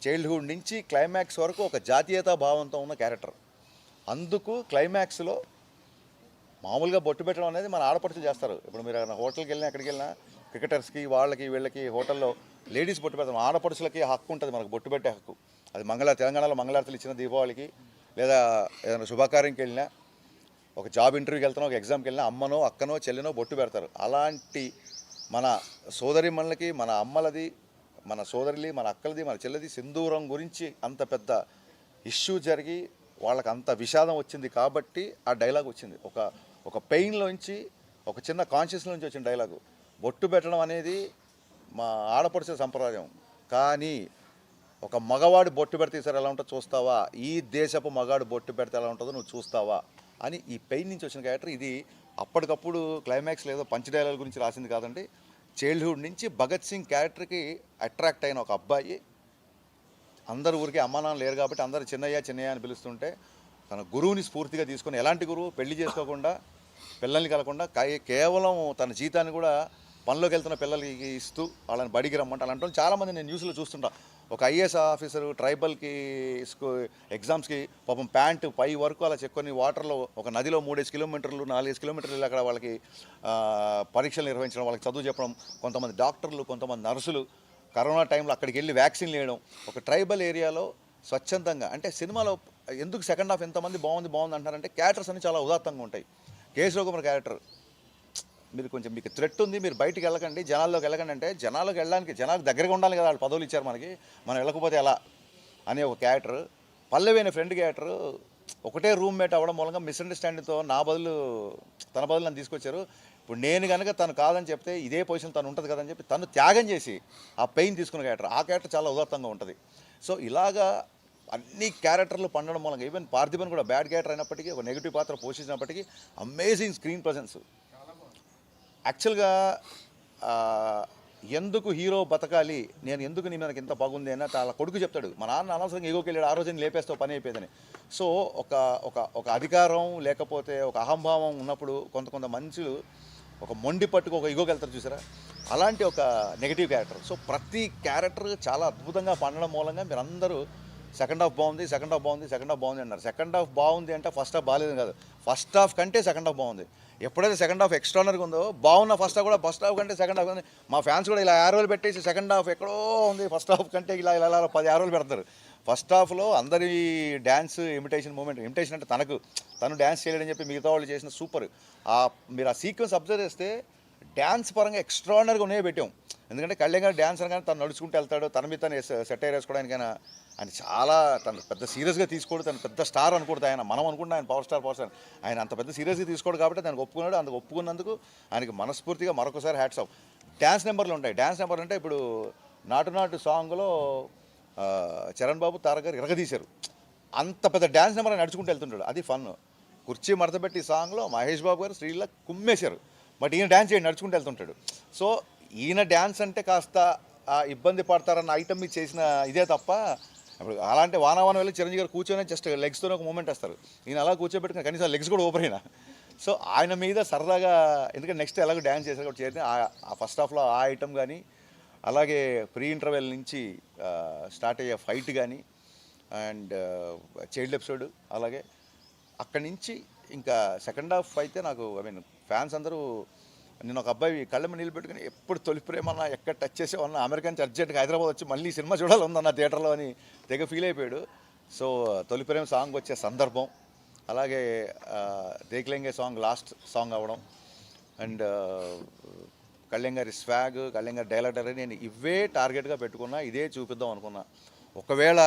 చైల్డ్హుడ్ నుంచి క్లైమాక్స్ వరకు ఒక జాతీయతా భావంతో ఉన్న క్యారెక్టర్. అందుకు క్లైమాక్స్లో మామూలుగా బొట్టు పెట్టడం అనేది మన ఆడపడుచులు చేస్తారు. ఇప్పుడు మీరు హోటల్కి వెళ్ళినా ఎక్కడికి వెళ్ళినా క్రికెటర్స్కి వాళ్ళకి వీళ్ళకి హోటల్లో లేడీస్ బొట్టు పెడతాం. ఆడపడుచులకి హక్కు ఉంటుంది మనకు బొట్టు పెట్టే హక్కు. అది తెలంగాణలో మంగళారతులు ఇచ్చిన దీపావళికి, లేదా ఏదైనా శుభకార్యంకి వెళ్ళినా, ఒక జాబ్ ఇంటర్వ్యూకి వెళ్తానో, ఒక ఎగ్జామ్కి వెళ్ళినా అమ్మనో అక్కనో చెల్లినో బొట్టు పెడతారు. అలాంటి మన సోదరిమణులకి, మన అమ్మలది, మన సోదరులి, మన అక్కలది, మన చెల్లెది సింధూరం గురించి అంత పెద్ద ఇష్యూ జరిగి వాళ్ళకి అంత విషాదం వచ్చింది కాబట్టి ఆ డైలాగ్ వచ్చింది. ఒక పెయిన్లోంచి, ఒక చిన్న కాన్షియస్లోంచి వచ్చిన డైలాగు. బొట్టు పెట్టడం అనేది మా ఆడపడుచుల సంప్రదాయం. కానీ ఒక మగవాడు బొట్టు పెడితే సార్ ఎలా ఉంటుందో చూస్తావా, ఈ దేశపు మగాడు బొట్టు పెడితే ఎలా ఉంటుందో నువ్వు చూస్తావా అని ఈ పెయిన్ నుంచి వచ్చిన క్యారెక్టర్. ఇది అప్పటికప్పుడు క్లైమాక్స్ లేదో పంచ్ డైలాగ్ గురించి రాసింది కాదండి. చైల్డ్హుడ్ నుంచి భగత్ సింగ్ క్యారెక్టర్కి అట్రాక్ట్ అయిన ఒక అబ్బాయి, అందరు ఊరికి అమ్మా నాన్న లేరు కాబట్టి అందరూ చిన్నయ్య చిన్నయ్య అని పిలుస్తుంటే తన గురువుని స్ఫూర్తిగా తీసుకొని, ఎలాంటి గురువు, పెళ్లి చేసుకోకుండా పిల్లల్ని కలకుండా కేవలం తన జీతాన్ని కూడా పనిలోకి వెళ్తున్న పిల్లలకి ఇస్తూ వాళ్ళని బడికి రమ్మంటే, అలాంటి వాళ్ళు చాలామంది నేను న్యూస్లో చూస్తుంటా. ఒక ఐఏఎస్ ఆఫీసరు ట్రైబల్కి ఎగ్జామ్స్కి పాపం ప్యాంటు పై వరకు అలా చెక్కొని వాటర్లో ఒక నదిలో 3 కిలోమీటర్లు 4 కిలోమీటర్లు అక్కడ వాళ్ళకి పరీక్షలు నిర్వహించడం, వాళ్ళకి చదువు చెప్పడం, కొంతమంది డాక్టర్లు, కొంతమంది నర్సులు కరోనా టైంలో అక్కడికి వెళ్ళి వ్యాక్సిన్ వేయడం, ఒక ట్రైబల్ ఏరియాలో స్వచ్ఛందంగా. అంటే సినిమాలో ఎందుకు సెకండ్ హాఫ్ ఎంతమంది బాగుంది అంటారంటే క్యారెక్టర్స్ అన్ని చాలా ఉదాత్తంగా ఉంటాయి. కేశవ కుమార్ క్యారెక్టర్, మీరు కొంచెం మీకు థ్రెట్ ఉంది, మీరు బయటికి వెళ్ళకండి, జనాల్లోకి వెళ్ళకండి అంటే, జనాల్లోకి వెళ్ళడానికి జనాలకు దగ్గరగా ఉండాలి కదా, వాళ్ళు పదవులు ఇచ్చారు మనకి, మనం వెళ్ళకపోతే ఎలా అనే ఒక క్యారెక్టర్. పల్లవి అనే ఫ్రెండ్ క్యారెక్టర్ ఒకటే రూమ్మేట్ అవ్వడం మూలంగా మిస్అండర్స్టాండింగ్తో తన బదులు నన్ను తీసుకొచ్చారు. ఇప్పుడు నేను కనుక తను కాదని చెప్తే ఇదే పొజిషన్ తను ఉంటుంది కదని చెప్పి తను త్యాగం చేసి ఆ పెయిన్ తీసుకున్న క్యారెక్టర్, ఆ క్యారెక్టర్ చాలా ఉదాత్తంగా ఉంటుంది. సో ఇలాగా అన్ని క్యారెక్టర్లు పండడం మూలంగా, ఈవెన్ పార్థిబన్ కూడా బ్యాడ్ క్యారెక్టర్ అయినప్పటికీ, ఒక నెగిటివ్ పాత్ర పోషించినప్పటికీ అమేజింగ్ స్క్రీన్ ప్రజెన్స్. యాక్చువల్గా ఎందుకు హీరో బతకాలి, నేను ఎందుకు నీ మనకి ఎంత బాగుంది అని చాలా కొడుకు చెప్తాడు, మా నాన్న అనవసరంగా ఎగోకి వెళ్ళాడు, ఆ రోజుని లేపేస్తావు పని అయిపోయిందని. సో ఒక అధికారం లేకపోతే ఒక అహంభావం ఉన్నప్పుడు కొంత మనుషులు ఒక మొండి పట్టుకు ఒక ఎగోకి వెళ్తారు చూసారా, అలాంటి ఒక నెగిటివ్ క్యారెక్టర్. సో ప్రతి క్యారెక్టర్ చాలా అద్భుతంగా పండడం మూలంగా మీరు అందరూ సెకండ్ హాఫ్ బాగుంది అన్నారు. సెకండ్ హాఫ్ బాగుంది అంటే ఫస్ట్ హాఫ్ బాగాలేదు కాదు, ఫస్ట్ హాఫ్ కంటే సెకండ్ హాఫ్ బాగుంది. ఎప్పుడైతే సెకండ్ హాఫ్ ఎక్స్ట్రానర్గా ఉందో, బాగున్న ఫస్ట్ హాఫ్ కంటే సెకండ్ హాఫ్ ఉంది. మా ఫ్యాన్స్ కూడా ఇలా యారోలు పెట్టేసి సెకండ్ హాఫ్ ఎక్కడో ఉంది, ఫస్ట్ హాఫ్ కంటే ఇలా 10 యారోలు పెడతారు. ఫస్ట్ హాఫ్లో అందరి డ్యాన్స్ ఇమిటేషన్ అంటే తను డ్యాన్స్ చేయలేడని చెప్పి మిగతా వాళ్ళు చేసిన సూపర్. మీరు ఆ సీక్వెన్స్ అబ్జర్వ్ చేస్తే డ్యాన్స్ పరంగా ఎక్స్ట్రానర్గా ఉన్నాయో పెట్టాం. ఎందుకంటే కళ్యాణ్ గారు డ్యాన్స్ అనగానే తను నడుచుకుంటూ వెళ్తాడు, తన మీద తను సెటైర్ వేసుకోవడానికైనా ఆయన చాలా తను పెద్ద సీరియస్గా తీసుకోడు, తను పెద్ద స్టార్ అనుకుంటుంది ఆయన, మనం అనుకుంటున్నాం ఆయన పవర్ స్టార్, ఆయన అంత పెద్ద సీరియస్గా తీసుకోడు కాబట్టి దానికి ఒప్పుకున్నాడు. అందుకు ఒప్పుకున్నందుకు ఆయనకి మనస్ఫూర్తిగా మరొకసారి హ్యాట్స్ ఆఫ్. డ్యాన్స్ నెంబర్లు ఉంటాయి. డ్యాన్స్ నెంబర్ అంటే ఇప్పుడు నాటు సాంగ్లో చరణ్ బాబు తారక్ గారు ఇరగదీశారు, అంత పెద్ద డ్యాన్స్ నెంబర్ నడుచుకుంటూ వెళ్తుంటాడు, అది ఫన్. కుర్చీ మడతపెట్టి సాంగ్లో మహేష్ బాబు గారు శ్రీలా కుమ్మేశారు, బట్ ఈయన డ్యాన్స్ చేయండి నడుచుకుంటూ వెళ్తుంటాడు. సో ఈయన డ్యాన్స్ అంటే కాస్త ఇబ్బంది పడతారన్న ఐటమ్ మీద చేసిన ఇదే తప్ప, ఇప్పుడు అలాంటి వానావాన వెళ్ళి చిరంజీవి గారు కూర్చొని జస్ట్ లెగ్స్తో ఒక మూమెంట్ వేస్తారు, ఈయన అలా కూర్చోబెట్టుకుని కనీసం లెగ్స్ కూడా ఓపెన్ అయినా. సో ఆయన మీద సరదాగా, ఎందుకంటే నెక్స్ట్ ఎలాగో డ్యాన్స్ చేశారు కాబట్టి చేస్తే ఆ ఫస్ట్ హాఫ్లో ఆ ఐటమ్ కానీ, అలాగే ప్రీ ఇంటర్వెల్ నుంచి స్టార్ట్ అయ్యే ఫైట్ కానీ, అండ్ చైల్డ్ ఎపిసోడ్, అలాగే అక్కడి నుంచి ఇంకా సెకండ్ హాఫ్ అయితే నాకు ఫ్యాన్స్ అందరూ, నేను ఒక అబ్బాయి కళ్ళ మీద నిలబెట్టుకుని ఎప్పుడు తొలి ప్రేమన్నా ఎక్కడ టచ్ చేసేవన్నా అమెరికా నుంచి అర్జెంట్గా హైదరాబాద్ వచ్చి మళ్ళీ సినిమా చూడాలన్నా థియేటర్లో అని తెగ ఫీల్ అయిపోయాడు. సో తొలి ప్రేమ సాంగ్ వచ్చే సందర్భం, అలాగే దేక్లేంగే సాంగ్ లాస్ట్ సాంగ్ అవ్వడం, అండ్ కళ్యాణ్ గారి స్వాగ్, కళ్యాణ్ గారి డైలాగ్ నేను ఇవే టార్గెట్గా పెట్టుకున్నా, ఇదే చూపిద్దాం అనుకున్నా. ఒకవేళ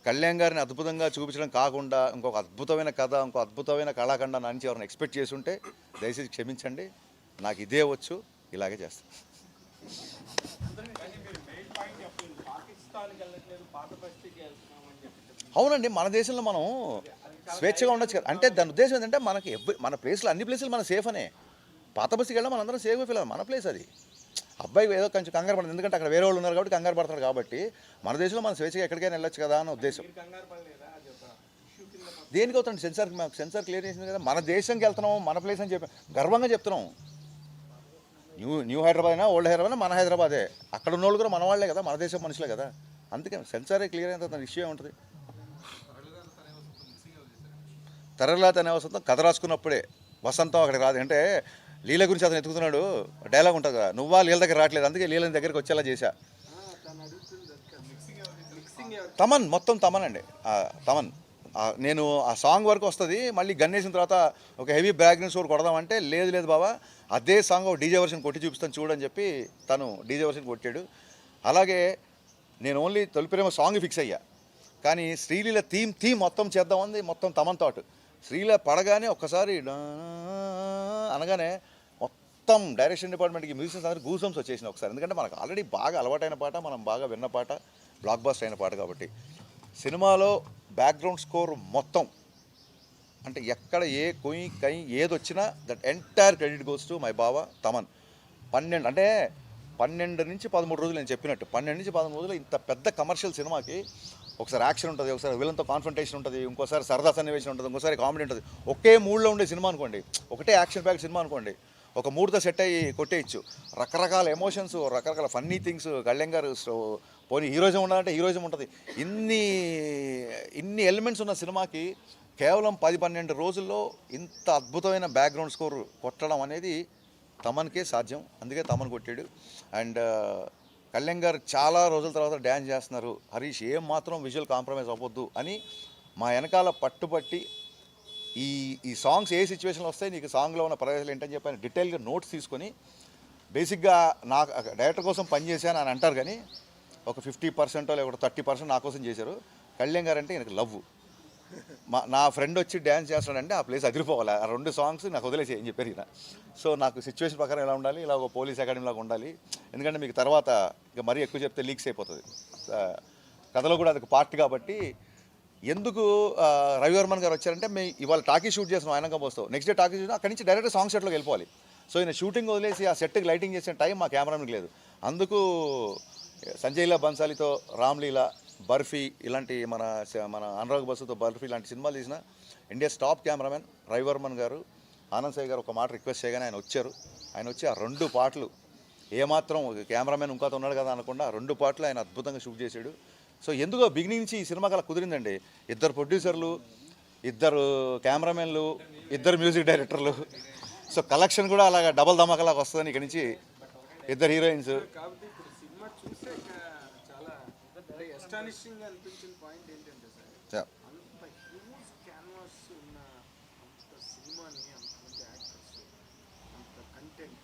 కళ్యాణ్ గారిని అద్భుతంగా చూపించడం కాకుండా ఇంకొక అద్భుతమైన కథ, ఇంకో అద్భుతమైన కళాఖండ నుంచి ఎవరిని ఎక్స్పెక్ట్ చేసి ఉంటే దయచేసి క్షమించండి, నాకు ఇదే వచ్చు, ఇలాగే చేస్తాను. అవునండి, మన దేశంలో మనం స్వేచ్ఛగా ఉండొచ్చు కదా. అంటే దాని ఉద్దేశం ఏంటంటే మనకి మన ప్లేస్లో అన్ని ప్లేసులు మన సేఫ్ అనే, పాత బస్సుకి వెళ్ళడం మనందరం సేఫ్గా ఫీల్ అవ్వాలి, మన ప్లేస్ అది. అబ్బాయి ఏదో కొంచెం కంగారు పడుతుంది, ఎందుకంటే అక్కడ వేరే వాళ్ళు ఉన్నారు కాబట్టి కంగారు పడతారు, కాబట్టి మన దేశంలో మన స్వేచ్ఛగా ఎక్కడికైనా వెళ్ళొచ్చు కదా అన్న ఉద్దేశం. దేనికి అవుతుంది సెన్సార్కి, మాకు సెన్సార్ క్లియర్ చేసింది కదా, మన దేశంకి వెళ్తున్నాము, మన ప్లేస్ అని చెప్పి గర్వంగా చెప్తున్నాం. న్యూ హైదరాబాద్ అయినా ఓల్డ్ హైదరాబాద్ మన హైదరాబాదే, అక్కడ ఉన్న వాళ్ళు కూడా మన వాళ్ళే కదా, మన దేశం మనుషులే కదా, అందుకే సెన్సారే క్లియర్ అయిన తర్వాత ఇష్యూ ఉంటుంది. తరగలాత అనే వసంతం కథ రాసుకున్నప్పుడే, వసంతం అక్కడికి రాదు అంటే లీల గురించి అతను ఎత్తుకుతున్నాడు, డైలాగ్ ఉంటుంది కదా, నువ్వా లీల దగ్గర రావట్లేదు, అందుకే లీలని దగ్గరికి వచ్చేలా చేశా. తమన్ మొత్తం తమన్ అండి, తమన్. నేను ఆ సాంగ్ వరకు వస్తుంది, మళ్ళీ గన్నేసిన తర్వాత ఒక హెవీ బ్యాక్గ్రౌండ్ స్కోర్ కొడదామంటే లేదు బాబా అదే సాంగ్ ఒక డీజే వర్షన్ కొట్టి చూపిస్తాను చూడని చెప్పి తను డీజే వర్షన్ కొట్టాడు. అలాగే నేను ఓన్లీ తొలి ప్రేమ సాంగ్ ఫిక్స్ అయ్యా, కానీ శ్రీలీల థీమ్ మొత్తం చేద్దామంది, మొత్తం తమన్ థాట్. శ్రీలీల పడగానే ఒక్కసారి అనగానే మొత్తం మొత్తం డైరెక్షన్ డిపార్ట్మెంట్కి మ్యూజిషియన్స్ అందరూ గూసమ్స్ వచ్చేసిన ఒకసారి. ఎందుకంటే మనకు ఆల్రెడీ బాగా అలవాటైన పాట, మనం బాగా విన్న పాట, బ్లాక్ బస్టర్ అయిన పాట కాబట్టి. సినిమాలో బ్యాక్గ్రౌండ్ స్కోర్ మొత్తం అంటే ఎక్కడ ఏ కొయ్యి కై ఏదొచ్చినా that entire credit goes to my బావ తమన్. 12 నుంచి 13 రోజులు నేను చెప్పినట్టు 12 నుంచి 13 రోజులు ఇంత పెద్ద కమర్షియల్ సినిమాకి ఒకసారి యాక్షన్ ఉంటుంది, ఒకసారి విలన్తో కాన్ఫ్రంటేషన్ ఉంటుంది, ఇంకోసారి సరదా సన్నివేశం ఉంటుంది, ఇంకోసారి కామెడీ ఉంటుంది. ఒకే మూడ్లో ఉండే సినిమా అనుకోండి, ఒకటే యాక్షన్ ప్యాక్ సినిమా అనుకోండి, ఒక మూడుతో సెట్ అయ్యి కొట్టేయచ్చు. రకరకాల ఎమోషన్స్, రకరకాల ఫన్నీ థింగ్స్, కళ్యాణ్ గారు పోనీ హీరోయిజం ఉండాలంటే హీరోయిజం ఉంటుంది. ఇన్ని ఎలిమెంట్స్ ఉన్న సినిమాకి కేవలం 10-12 రోజుల్లో ఇంత అద్భుతమైన బ్యాక్గ్రౌండ్ స్కోర్ కొట్టడం అనేది తమన్కే సాధ్యం. అందుకే తమన్ కొట్టాడు. అండ్ కళ్యాణ్ గారు చాలా రోజుల తర్వాత డ్యాన్స్ చేస్తున్నారు, హరీష్ ఏం మాత్రం విజువల్ కాంప్రమైజ్ అవ్వద్దు అని మా వెనకాల పట్టుబట్టి ఈ సాంగ్స్ ఏ సిచ్యువేషన్లో వస్తాయి, నీకు సాంగ్లో ఉన్న ప్రదేశాలు ఏంటని చెప్పి ఆయన డీటెయిల్గా నోట్స్ తీసుకొని బేసిక్గా నాకు డైరెక్టర్ కోసం పనిచేశాను అని అంటారు, కానీ ఒక 50% లేకపోతే 30% నా కోసం చేశారు. కళ్యాణ్ గారు అంటే எனக்கு లవ్. నా ఫ్రెండ్ వచ్చి డ్యాన్స్ చేస్తాడంటే ఆ ప్లేస్ అదిరిపోవాలి. ఆ 2 సాంగ్స్ నాకు వదిలేసి ఏం చెప్పారు ఈయన. సో నాకు సిచ్యువేషన్ ప్రకారం ఎలా ఉండాలి, ఇలా ఒక పోలీస్ అకాడమీ లాగా ఉండాలి. ఎందుకంటే మీకు తర్వాత ఇక మరీ ఎక్కువ చెప్తే లీక్స్ అయిపోతుంది, కథలో కూడా అది పార్ట్ కాబట్టి. ఎందుకు రవివర్మన్ గారు వచ్చారంటే మేము ఇవాళ టాకీ షూట్ చేస్తున్నాం ఆయనగా పోస్తాం, నెక్స్ట్ డే టాకీ షూట్ అక్కడి నుంచి డైరెక్ట్ సాంగ్ సెట్లోకి వెళ్ళిపోవాలి. సో ఈయన షూటింగ్ వదిలేసి ఆ సెట్కి లైటింగ్ చేసిన టైం మా కెమెరామెన్కి లేదు. అందుకు సంజయ్లా బన్సాలితో రామ్లీలా, బర్ఫీ ఇలాంటి మన అనురాగ్ బసుతో బర్ఫీ ఇలాంటి సినిమాలు తీసిన ఇండియా టాప్ కెమెరామెన్ రవివర్మన్ గారు, ఆనంద్ సాయి గారు ఒక మాట రిక్వెస్ట్ చేయగానే ఆయన వచ్చారు. ఆయన వచ్చి ఆ 2 పాటలు ఏమాత్రం కెమెరామెన్ ఇంకోతో ఉన్నాడు కదా అనకుండా ఆ 2 పాటలు ఆయన అద్భుతంగా షూట్ చేశాడు. సో ఎందుకో బిగినింగ్ నుంచి ఈ సినిమాకి అలా కుదిరిందండి. 2 ప్రొడ్యూసర్లు, 2 కెమెరామెన్లు, 2 మ్యూజిక్ డైరెక్టర్లు. సో కలెక్షన్ కూడా అలాగా డబల్ ధమాకలాగా వస్తుందని ఇక్కడి నుంచి 2 హీరోయిన్స్. కాబట్టి ఇప్పుడు సినిమా చూసాక చాలా అస్టానిషింగ్ అనిపించిన పాయింట్ ఏంటంటే సార్, అంత హ్యూజ్ క్యాన్వాస్ ఉన్న అంత సినిమాని, అంతమంది యాక్టర్స్, అంత కంటెంట్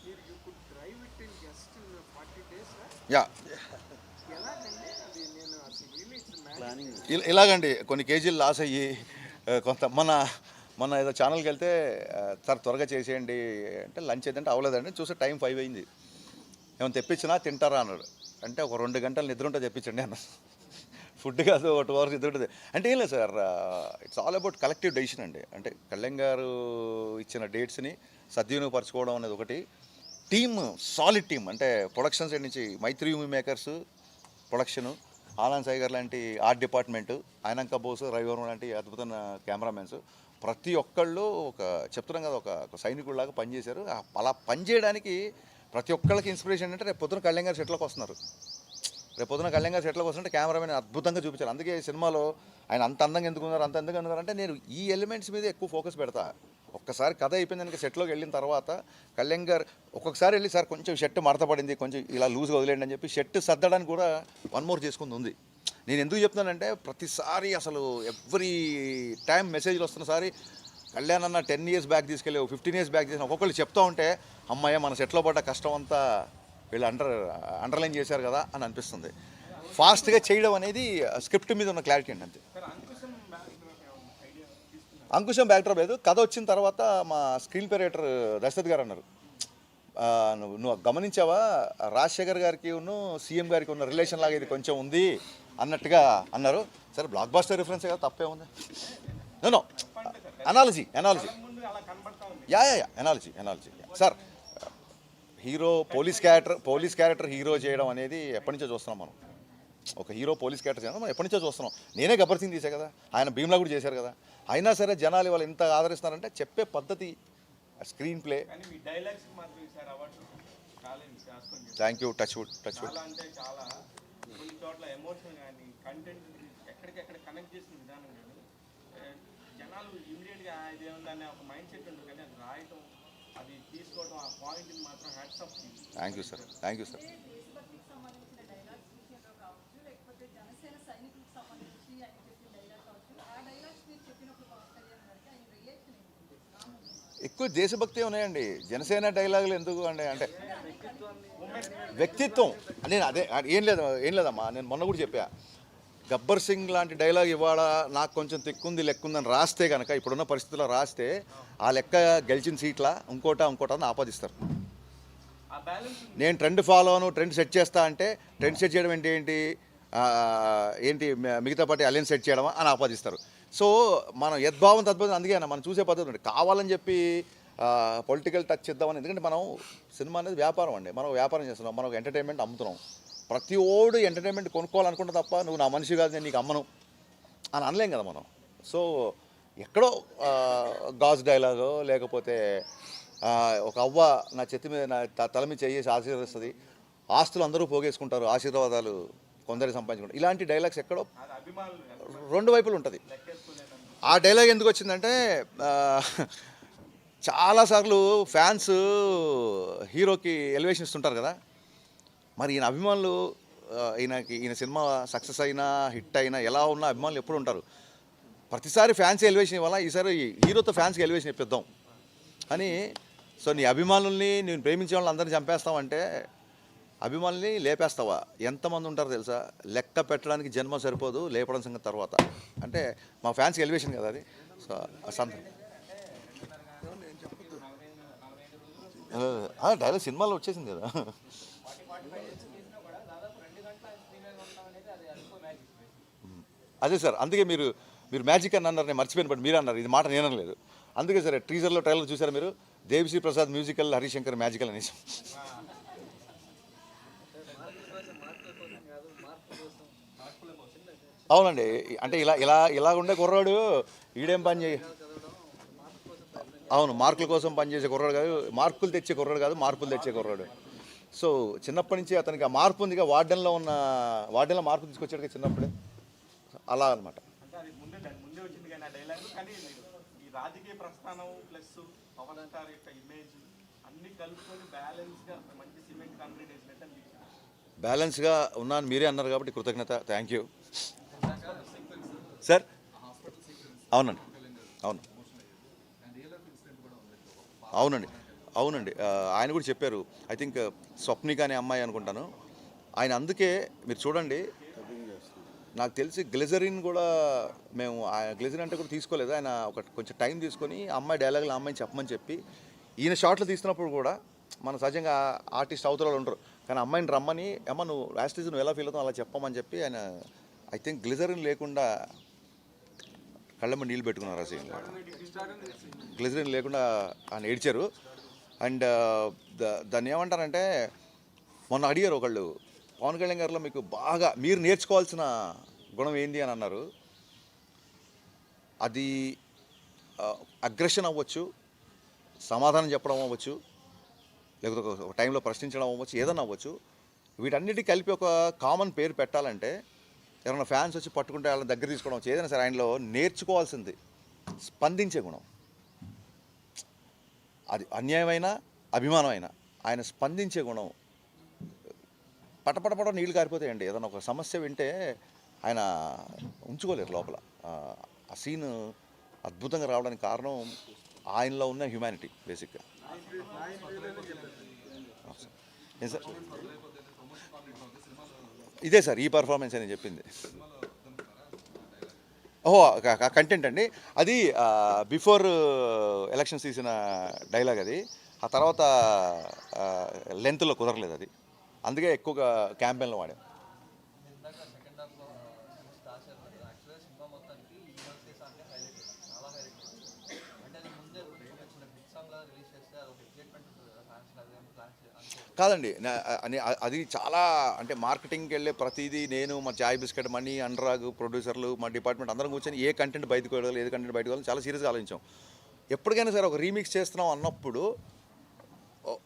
మీరు you could drive it in just in 40 days. Yeah ఎలాగండి అది? నేను అసలు రియల్లీ ఇట్స్ మ్యాజిక్. ఇలాగండి కొన్ని కేజీలు లాస్ అయ్యి కొంత మన ఏదో ఛానల్కి వెళ్తే సార్ త్వరగా చేసేయండి అంటే లంచ్ ఏదంటే అవ్వలేదండి, చూస్తే టైం 5 అయింది. ఏమైనా తెప్పించినా తింటారా అన్నాడు. అంటే ఒక 2 గంటలు నిద్ర ఉంటే తెప్పించండి అన్న. ఫుడ్ కాదు, 2 hours నిద్ర ఉంటుంది అంటే ఏం లేదు sir. It's all about collective decision అండి. అంటే కళ్యాణ్ గారు ఇచ్చిన డేట్స్ని సద్వినియోగపరచుకోవడం అనేది ఒకటి. టీమ్ సాలిడ్ టీమ్, అంటే ప్రొడక్షన్ సైడ్ నుంచి Mythri movie makers production, Anand Sai గారు లాంటి ఆర్ట్ డిపార్ట్మెంటు, ఆయనంక బోసు, రవివర్మ లాంటి అద్భుతమైన కెమెరామెన్స్, ప్రతి ఒక్కళ్ళు చెప్తున్నాం కదా ఒక సైనికుడిలాగా పనిచేశారు. అలా పనిచేయడానికి ప్రతి ఒక్కళ్ళకి ఇన్స్పిరేషన్ అంటే రేపు పొద్దున కళ్యాణ్ గారు సెట్లోకి వస్తున్నారు. రేపు పొద్దున కళ్యాణ్ గారు సెట్లోకి వస్తుంటే కెమెరామెన్ అద్భుతంగా చూపించారు. అందుకే సినిమాలో ఆయన అంత అందంగా ఎందుకున్నారు, అంత అందంగా ఎందుకున్నారు అంటే నేను ఈ ఎలిమెంట్స్ మీద ఎక్కువ ఫోకస్ పెడతా. ఒక్కసారి కథ అయిపోయింది కనుక సెట్లోకి వెళ్ళిన తర్వాత కళ్యాణ్ గారు ఒక్కొక్కసారి వెళ్ళి సార్ కొంచెం షర్ట్ మడత పడింది, కొంచెం ఇలా లూజ్గా వదిలేండి అని చెప్పి షర్ట్ సర్దడానికి కూడా 1 more చేసుకుంది ఉంది. నేను ఎందుకు చెప్తున్నానంటే ప్రతిసారి అసలు ఎవ్రీ టైం మెసేజ్లు వస్తున్న సారి కళ్యాణ్ అన్న 10 years బ్యాక్ తీసుకెళ్ళి 15 years బ్యాక్ చేసిన ఒక్కొక్కళ్ళు చెప్తూ ఉంటే అమ్మాయ మన సెట్లో పడ్డ కష్టం అంతా వీళ్ళు అండర్లైన్ చేశారు కదా అని అనిపిస్తుంది. ఫాస్ట్గా చేయడం అనేది స్క్రిప్ట్ మీద ఉన్న క్లారిటీ అండి అంతే. అంకుశం బ్యాక్డ్రాప్ లేదు, కథ వచ్చిన తర్వాత మా స్క్రీన్ ప్లే రైటర్ దశరథ్ గారు అన్నారు, నువ్వు గమనించావా రాజశేఖర్ గారికి సీఎం గారికి ఉన్న రిలేషన్ లాగా ఇది కొంచెం ఉంది అన్నట్టుగా అన్నారు. సరే బ్లాక్ బాస్టర్ రిఫరెన్స్ కదా, తప్పే ఉంది. No analogy yeah analogy sir. Hero police character hero చేయడం అనేది ఎప్పటి నుంచో చూస్తున్నాం మనం. ఒక హీరో పోలీస్ క్యారెక్టర్ చేయడం మనం ఎప్పటి నుంచో చూస్తున్నాం. నేనే గబ్బర్ సింగ్ తీసా కదా, ఆయన భీమ్లా కూడా చేశారు కదా. అయినా సరే జనాలు ఇవాళ ఇంత ఆదరిస్తున్నారంటే చెప్పే పద్ధతి, screen play. Thank you. Touch wood అంటే చాలా కొన్ని చోట్ల ఎమోషన్ కానీ కంటెంట్ ఎక్కడికెక్కడ కనెక్ట్ చేసిన విధానం కానీ జనాలు ఇమీడియట్గా ఇదేముందనే ఒక మైండ్ సెట్ ఉంటుంది, కానీ అది రాయటం, అది తీసుకోవడం, ఆ పాయింట్ని మాత్రం hats off. Thank you sir. Thank you sir. ఎక్కువ దేశభక్తి ఉన్నాయండి. జనసేన డైలాగులు ఎందుకు అంటే వ్యక్తిత్వం. నేను ఏం లేదమ్మా, నేను మొన్న కూడా చెప్పా, గబ్బర్ సింగ్ లాంటి డైలాగ్ ఇవాళ నాకు కొంచెం తెక్కుంది లెక్కుందని రాస్తే కనుక ఇప్పుడున్న పరిస్థితుల్లో రాస్తే ఆ లెక్క గెలిచిన సీట్ల ఇంకోట అని ఆపాదిస్తారు. నేను ట్రెండ్ ఫాలో అను, ట్రెండ్ సెట్ చేస్తా అంటే ట్రెండ్ సెట్ చేయడం ఏంటి మిగతా పార్టీ అలయన్స్ సెట్ చేయడమా అని ఆపాదిస్తారు. సో మనం యద్భావం తద్భావం, అందుకే మనం చూసే పద్ధతి ఉంది. కావాలని చెప్పి పొలిటికల్ టచ్ ఇద్దామని, ఎందుకంటే మనం సినిమా అనేది వ్యాపారం అండి, మనం వ్యాపారం చేస్తున్నాం, మనం ఎంటర్టైన్మెంట్ అమ్ముతున్నాం. ప్రతి ఓడు ఎంటర్టైన్మెంట్ కొనుక్కోవాలనుకుంటే తప్ప నువ్వు నా మనిషి కాదు నేను నీకు అమ్మను అని అనలేం కదా మనం. సో ఎక్కడో గాజు డైలాగో లేకపోతే ఒక అవ్వ నా చెత్తి మీద నా తల మీద చేసి ఆశీర్వదిస్తుంది, ఆస్తులు అందరూ పోగేసుకుంటారు, ఆశీర్వాదాలు కొందరు సంపాదించుకుంటారు, ఇలాంటి డైలాగ్స్ ఎక్కడో రెండు వైపులు ఉంటుంది. ఆ డైలాగ్ ఎందుకు వచ్చిందంటే చాలాసార్లు ఫ్యాన్స్ హీరోకి ఎలివేషన్ ఇస్తుంటారు కదా, మరి ఈయన అభిమానులు ఈయన సినిమా సక్సెస్ అయినా హిట్ అయినా ఎలా ఉన్నా అభిమానులు ఎప్పుడు ఉంటారు. ప్రతిసారి ఫ్యాన్స్ ఎలివేషన్ ఇవ్వాలా, ఈసారి హీరోతో ఫ్యాన్స్కి ఎలివేషన్ ఇప్పిద్దాం అని. సో నీ అభిమానుల్ని నేను ప్రేమించే వాళ్ళని అందరినీ చంపేస్తావంటే అభిమానుల్ని లేపేస్తావా? ఎంతమంది ఉంటారో తెలుసా? లెక్క పెట్టడానికి జన్మ సరిపోదు, లేపడం సంగతి తర్వాత. అంటే మా ఫ్యాన్స్కి ఎలివేషన్ కదా అది. సో డైలాగ్ సినిమాలో వచ్చేసింది కదా. అదే సార్, అందుకే మీరు మ్యాజిక్ అని అన్నారు, నేను మర్చిపోయిన బట్ మీరు అన్నారు, ఇది మాట నేను అనలేదు. అందుకే సరే టీజర్లో ట్రైలర్ చూసారా మీరు, దేవిశ్రీ ప్రసాద్ మ్యూజికల్, హరిశంకర్ మ్యాజికల్ అనేసి. అవునండి, అంటే ఇలా ఉండే కుర్రాడు ఈడేం పని చేయ, అవును మార్కుల కోసం పనిచేసే కుర్రాడు కాదు, మార్కులు తెచ్చే కుర్రాడు కాదు, మార్పులు తెచ్చే కుర్రాడు. సో చిన్నప్పటి నుంచి అతనికి ఆ మార్పు ఉందిగా, వార్డెన్లో మార్పు తీసుకొచ్చాడు చిన్నప్పుడే, అలా అనమాట. రాజకీయ ప్రస్థానం ప్లస్ పవన్ స్టార్ యొక్క ఇమేజ్ అన్ని కలుపుకొని మంచి సిమెంట్ కాంక్రీట్ వేసినట్టు బ్యాలెన్స్గా ఉన్నాను మీరే అన్నారు కాబట్టి కృతజ్ఞత, థ్యాంక్ యూ సార్. అవునండి, అవునండి ఆయన కూడా చెప్పారు. ఐ థింక్ స్వప్నిక అనే అమ్మాయి అనుకుంటాను ఆయన. అందుకే మీరు చూడండి, నాకు తెలిసి గ్లిజరిన్ కూడా మేము గ్లిజరిన్ అంటే కూడా తీసుకోలేదు, ఆయన కొంచెం టైం తీసుకొని అమ్మాయి డైలాగులు అమ్మాయిని చెప్పమని చెప్పి, ఈయన షాట్లు తీస్తున్నప్పుడు కూడా మన సహజంగా ఆర్టిస్ట్ అవతరాలు ఉంటారు, కానీ అమ్మాయిని రమ్మని అమ్మ నువ్వు లాస్ట్ నువ్వు ఎలా ఫీల్ అవుతావు అలా చెప్పమని చెప్పి ఆయన ఐ థింక్ గ్లిజరిన్ లేకుండా కళ్ళమ్మ నీళ్ళు పెట్టుకున్నారు. ఆ సీన్లో గ్లిజరిన్ లేకుండా ఆయన ఏడ్చారు. అండ్ దాన్ని ఏమంటారంటే మొన్న అడిగారు ఒకళ్ళు, పవన్ కళ్యాణ్ గారిలో మీకు బాగా మీరు నేర్చుకోవాల్సిన గుణం ఏంది అని అన్నారు. అది అగ్రెషన్ అవ్వచ్చు, సమాధానం చెప్పడం అవ్వచ్చు, లేకపోతే ఒక టైంలో ప్రశ్నించడం అవ్వచ్చు, ఏదైనా అవ్వచ్చు. వీటన్నిటికీ కలిపి ఒక కామన్ పేరు పెట్టాలంటే ఎవరైనా ఫ్యాన్స్ వచ్చి పట్టుకుంటే వాళ్ళని దగ్గర తీసుకోవడం వచ్చు, ఏదైనా సరే ఆయనలో నేర్చుకోవాల్సింది స్పందించే గుణం. అది అన్యాయమైన అభిమానమైన ఆయన స్పందించే గుణం. పటపటపట నీళ్ళు కారిపోతాయండి. ఏదైనా ఒక సమస్య వింటే ఆయన ఉంచుకోలేరు లోపల. ఆ సీన్ అద్భుతంగా రావడానికి కారణం ఆయనలో ఉన్న హ్యుమానిటీ బేసిక్గా. సార్ ఇదే సార్ ఈ పర్ఫార్మెన్స్ అని చెప్పింది. ఓహో కంటెంట్ అండి, అది బిఫోర్ ఎలక్షన్స్ తీసిన డైలాగ్ అది. ఆ తర్వాత లెంత్లో కుదరలేదు అది, అందుకే ఎక్కువగా క్యాంపెయిన్లో వాడాం. కాదండి, అది చాలా అంటే మార్కెటింగ్కి వెళ్ళే ప్రతిదీ నేను మా చాయ్ బిస్కెట్ మనీ అనురాగ్ ప్రొడ్యూసర్లు మా డిపార్ట్మెంట్ అందరం కూర్చొని ఏ కంటెంట్ బయటకు వెళ్ళాలి, ఏది కంటెంట్ బయటకు వెళ్ళాలి చాలా సీరియస్గా ఆలోచించాం. ఎప్పటికైనా సరే ఒక రీమిక్స్ చేస్తున్నాం అన్నప్పుడు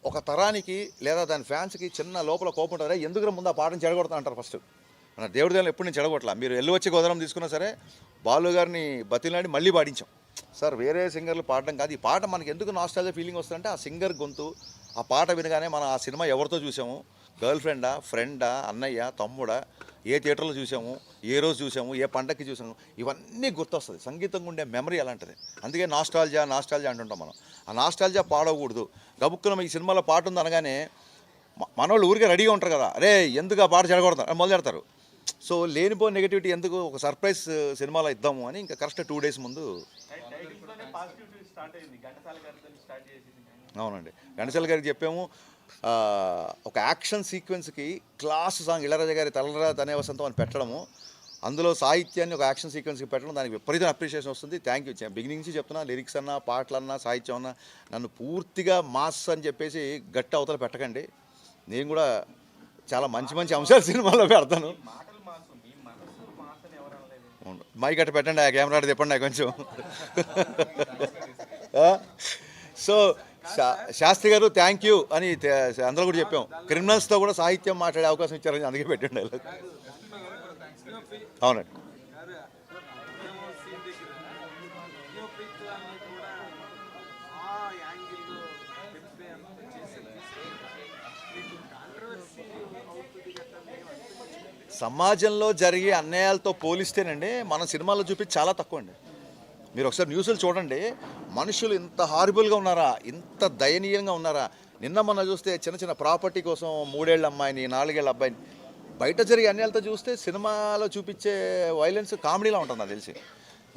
ఒక తరానికి లేదా దాని ఫ్యాన్స్కి చిన్న లోపల కోపం ఉంటారా, ఎందుకు ముందు ఆ పాటను చెడగొడతా అంటారు ఫస్ట్. మన దేవుడి దేవుళ్ళు ఎప్పుడు నేను చెడగొట్టలా. మీరు ఎల్లు వచ్చి గోదరం తీసుకున్నా సరే బాలు గారిని బతిలాడి మళ్ళీ పాడించాం. సార్ వేరే సింగర్లు పాడడం కాదు, ఈ పాట మనకి ఎందుకు నాస్టాల్జియా ఫీలింగ్ వస్తుందంటే ఆ సింగర్ గొంతు, ఆ పాట వినగానే మనం ఆ సినిమా ఎవరితో చూసాము, గర్ల్ ఫ్రెండా, ఫ్రెండా, అన్నయ్య, తమ్ముడా, ఏ థియేటర్లో చూసాము, ఏ రోజు చూసాము, ఏ పండగకి చూసాము, ఇవన్నీ గుర్తొస్తుంది. సంగీతం ఉండే మెమరీ అలాంటిది. అందుకే నాస్టాల్జియా అంటుంటాం మనం. ఆ నాస్టాల్జియా పాడకూడదు. గబుక్కున ఈ సినిమాలో పాట ఉంది అనగానే మనోళ్ళు ఊరికే రెడీగా ఉంటారు కదా, అరే ఎందుకు ఆ పాట చెడగొడతారు మొదలు పెడతారు. సో లేనిపోయిన నెగిటివిటీ ఎందుకు, ఒక సర్ప్రైజ్ సినిమాలో ఇద్దాము అని ఇంకా కరెక్ట్ 2 days ముందు. అవునండి, ఘంటసాల గారికి చెప్పాము. ఒక యాక్షన్ సీక్వెన్స్కి క్లాస్ సాంగ్ ఇళరాజా గారి తలరా తనే వసంతం అని పెట్టడము, అందులో సాహిత్యాన్ని ఒక యాక్షన్ సీక్వెన్స్కి పెట్టడం, దానికి విపరీతం అప్రిషియేషన్ వస్తుంది. Thank you. బిగినింగ్ నుంచి చెప్తున్నా, లిరిక్స్ అన్నా పాటలన్నా సాహిత్యం అన్నా నన్ను పూర్తిగా మాస్ అని చెప్పేసి గట్టి అవతల పెట్టకండి. నేను కూడా చాలా మంచి మంచి అంశాలు సినిమాలో పెడతాను. మైక్ అట్ట పెట్టండి, ఆ కెమెరా అట్ట చెప్పండి కొంచెం. సో శాస్త్రి గారు థ్యాంక్ యూ అని అందరూ కూడా చెప్పాం. క్రిమినల్స్తో కూడా సాహిత్యం మాట్లాడే అవకాశం ఇచ్చారని అందుకే పెట్టండి. అవునండి. సమాజంలో జరిగే అన్యాయాలతో పోలిస్తేనండి మన సినిమాలో చూపించి చాలా తక్కువ అండి. మీరు ఒకసారి న్యూస్లు చూడండి, మనుషులు ఇంత హారిబుల్గా ఉన్నారా, ఇంత దయనీయంగా ఉన్నారా. నిన్న మొన్న చూస్తే చిన్న చిన్న ప్రాపర్టీ కోసం 3 ఏళ్ల అమ్మాయిని 4 ఏళ్ల అబ్బాయిని, బయట జరిగే అన్యాయాలతో చూస్తే సినిమాలో చూపించే వైలెన్స్ కామెడీలా ఉంటుంది నాకు తెలిసి.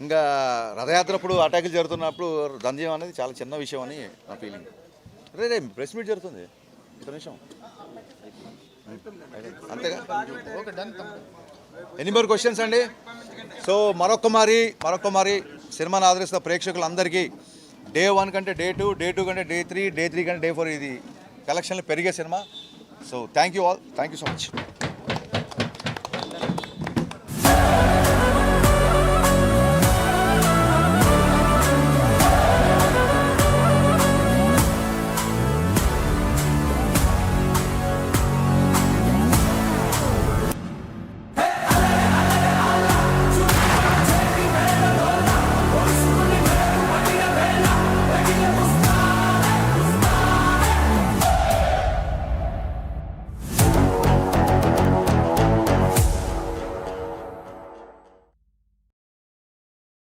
ఇంకా రథయాత్రప్పుడు అటాకులు జరుగుతున్నప్పుడు దంద్యం అనేది చాలా చిన్న విషయం అని నా ఫీలింగ్. రే ప్రెస్ మీట్ జరుగుతుంది, ఒక నిమిషం అంతేగా. ఎనీ మోర్ క్వశ్చన్స్ అండి? సో మరొక మారి సినిమాను ఆదరిస్తున్న ప్రేక్షకులందరికీ Day 1 కంటే Day 2, Day 2 కంటే Day 3, Day 3 కంటే Day 4 ఇది కలెక్షన్లు పెరిగే cinema. So thank you all, thank you so much.